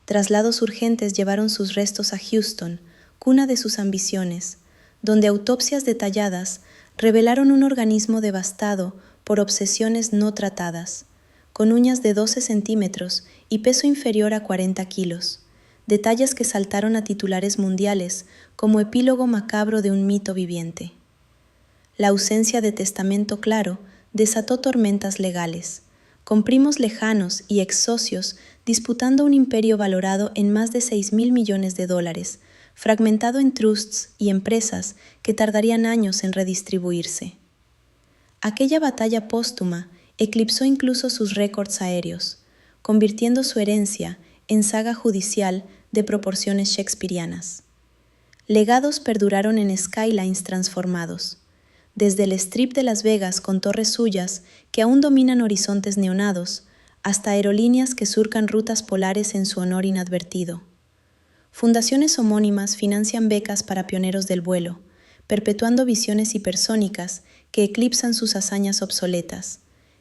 Traslados urgentes llevaron sus restos a Houston, cuna de sus ambiciones, donde autopsias detalladas revelaron un organismo devastado por obsesiones no tratadas, con uñas de 12 centímetros y peso inferior a 40 kilos, detalles que saltaron a titulares mundiales como epílogo macabro de un mito viviente. La ausencia de testamento claro desató tormentas legales, con primos lejanos y ex socios disputando un imperio valorado en más de $6.000 millones, fragmentado en trusts y empresas que tardarían años en redistribuirse. Aquella batalla póstuma eclipsó incluso sus récords aéreos, convirtiendo su herencia en saga judicial de proporciones shakespearianas. Legados perduraron en skylines transformados, desde el Strip de Las Vegas con torres suyas que aún dominan horizontes neonados, hasta aerolíneas que surcan rutas polares en su honor inadvertido. Fundaciones homónimas financian becas para pioneros del vuelo, perpetuando visiones hipersónicas que eclipsan sus hazañas obsoletas,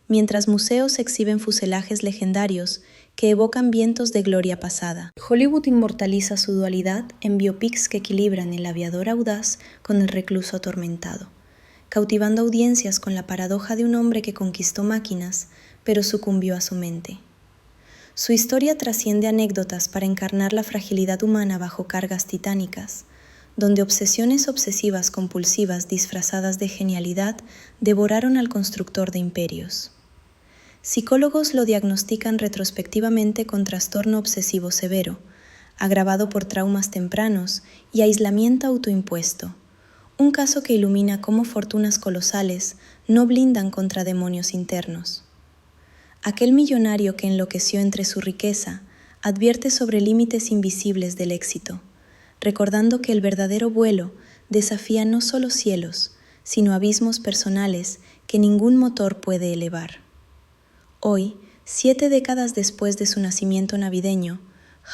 mientras museos exhiben fuselajes legendarios que evocan vientos de gloria pasada. Hollywood inmortaliza su dualidad en biopics que equilibran el aviador audaz con el recluso atormentado, cautivando audiencias con la paradoja de un hombre que conquistó máquinas, pero sucumbió a su mente. Su historia trasciende anécdotas para encarnar la fragilidad humana bajo cargas titánicas, donde obsesiones obsesivas compulsivas disfrazadas de genialidad devoraron al constructor de imperios. Psicólogos lo diagnostican retrospectivamente con trastorno obsesivo severo, agravado por traumas tempranos y aislamiento autoimpuesto, Un caso que ilumina cómo fortunas colosales no blindan contra demonios internos. Aquel millonario que enloqueció entre su riqueza advierte sobre límites invisibles del éxito, recordando que el verdadero vuelo desafía no solo cielos, sino abismos personales que ningún motor puede elevar. Hoy, 7 décadas después de su nacimiento navideño,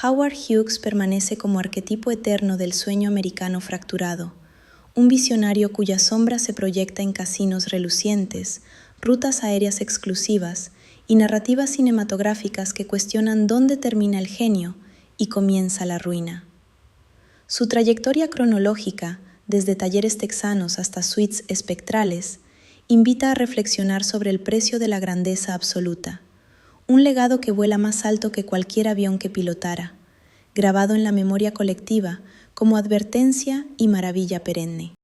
Howard Hughes permanece como arquetipo eterno del sueño americano fracturado, un visionario cuya sombra se proyecta en casinos relucientes, rutas aéreas exclusivas y narrativas cinematográficas que cuestionan dónde termina el genio y comienza la ruina. Su trayectoria cronológica, desde talleres texanos hasta suites espectrales, invita a reflexionar sobre el precio de la grandeza absoluta, un legado que vuela más alto que cualquier avión que pilotara, grabado en la memoria colectiva como advertencia y maravilla perenne.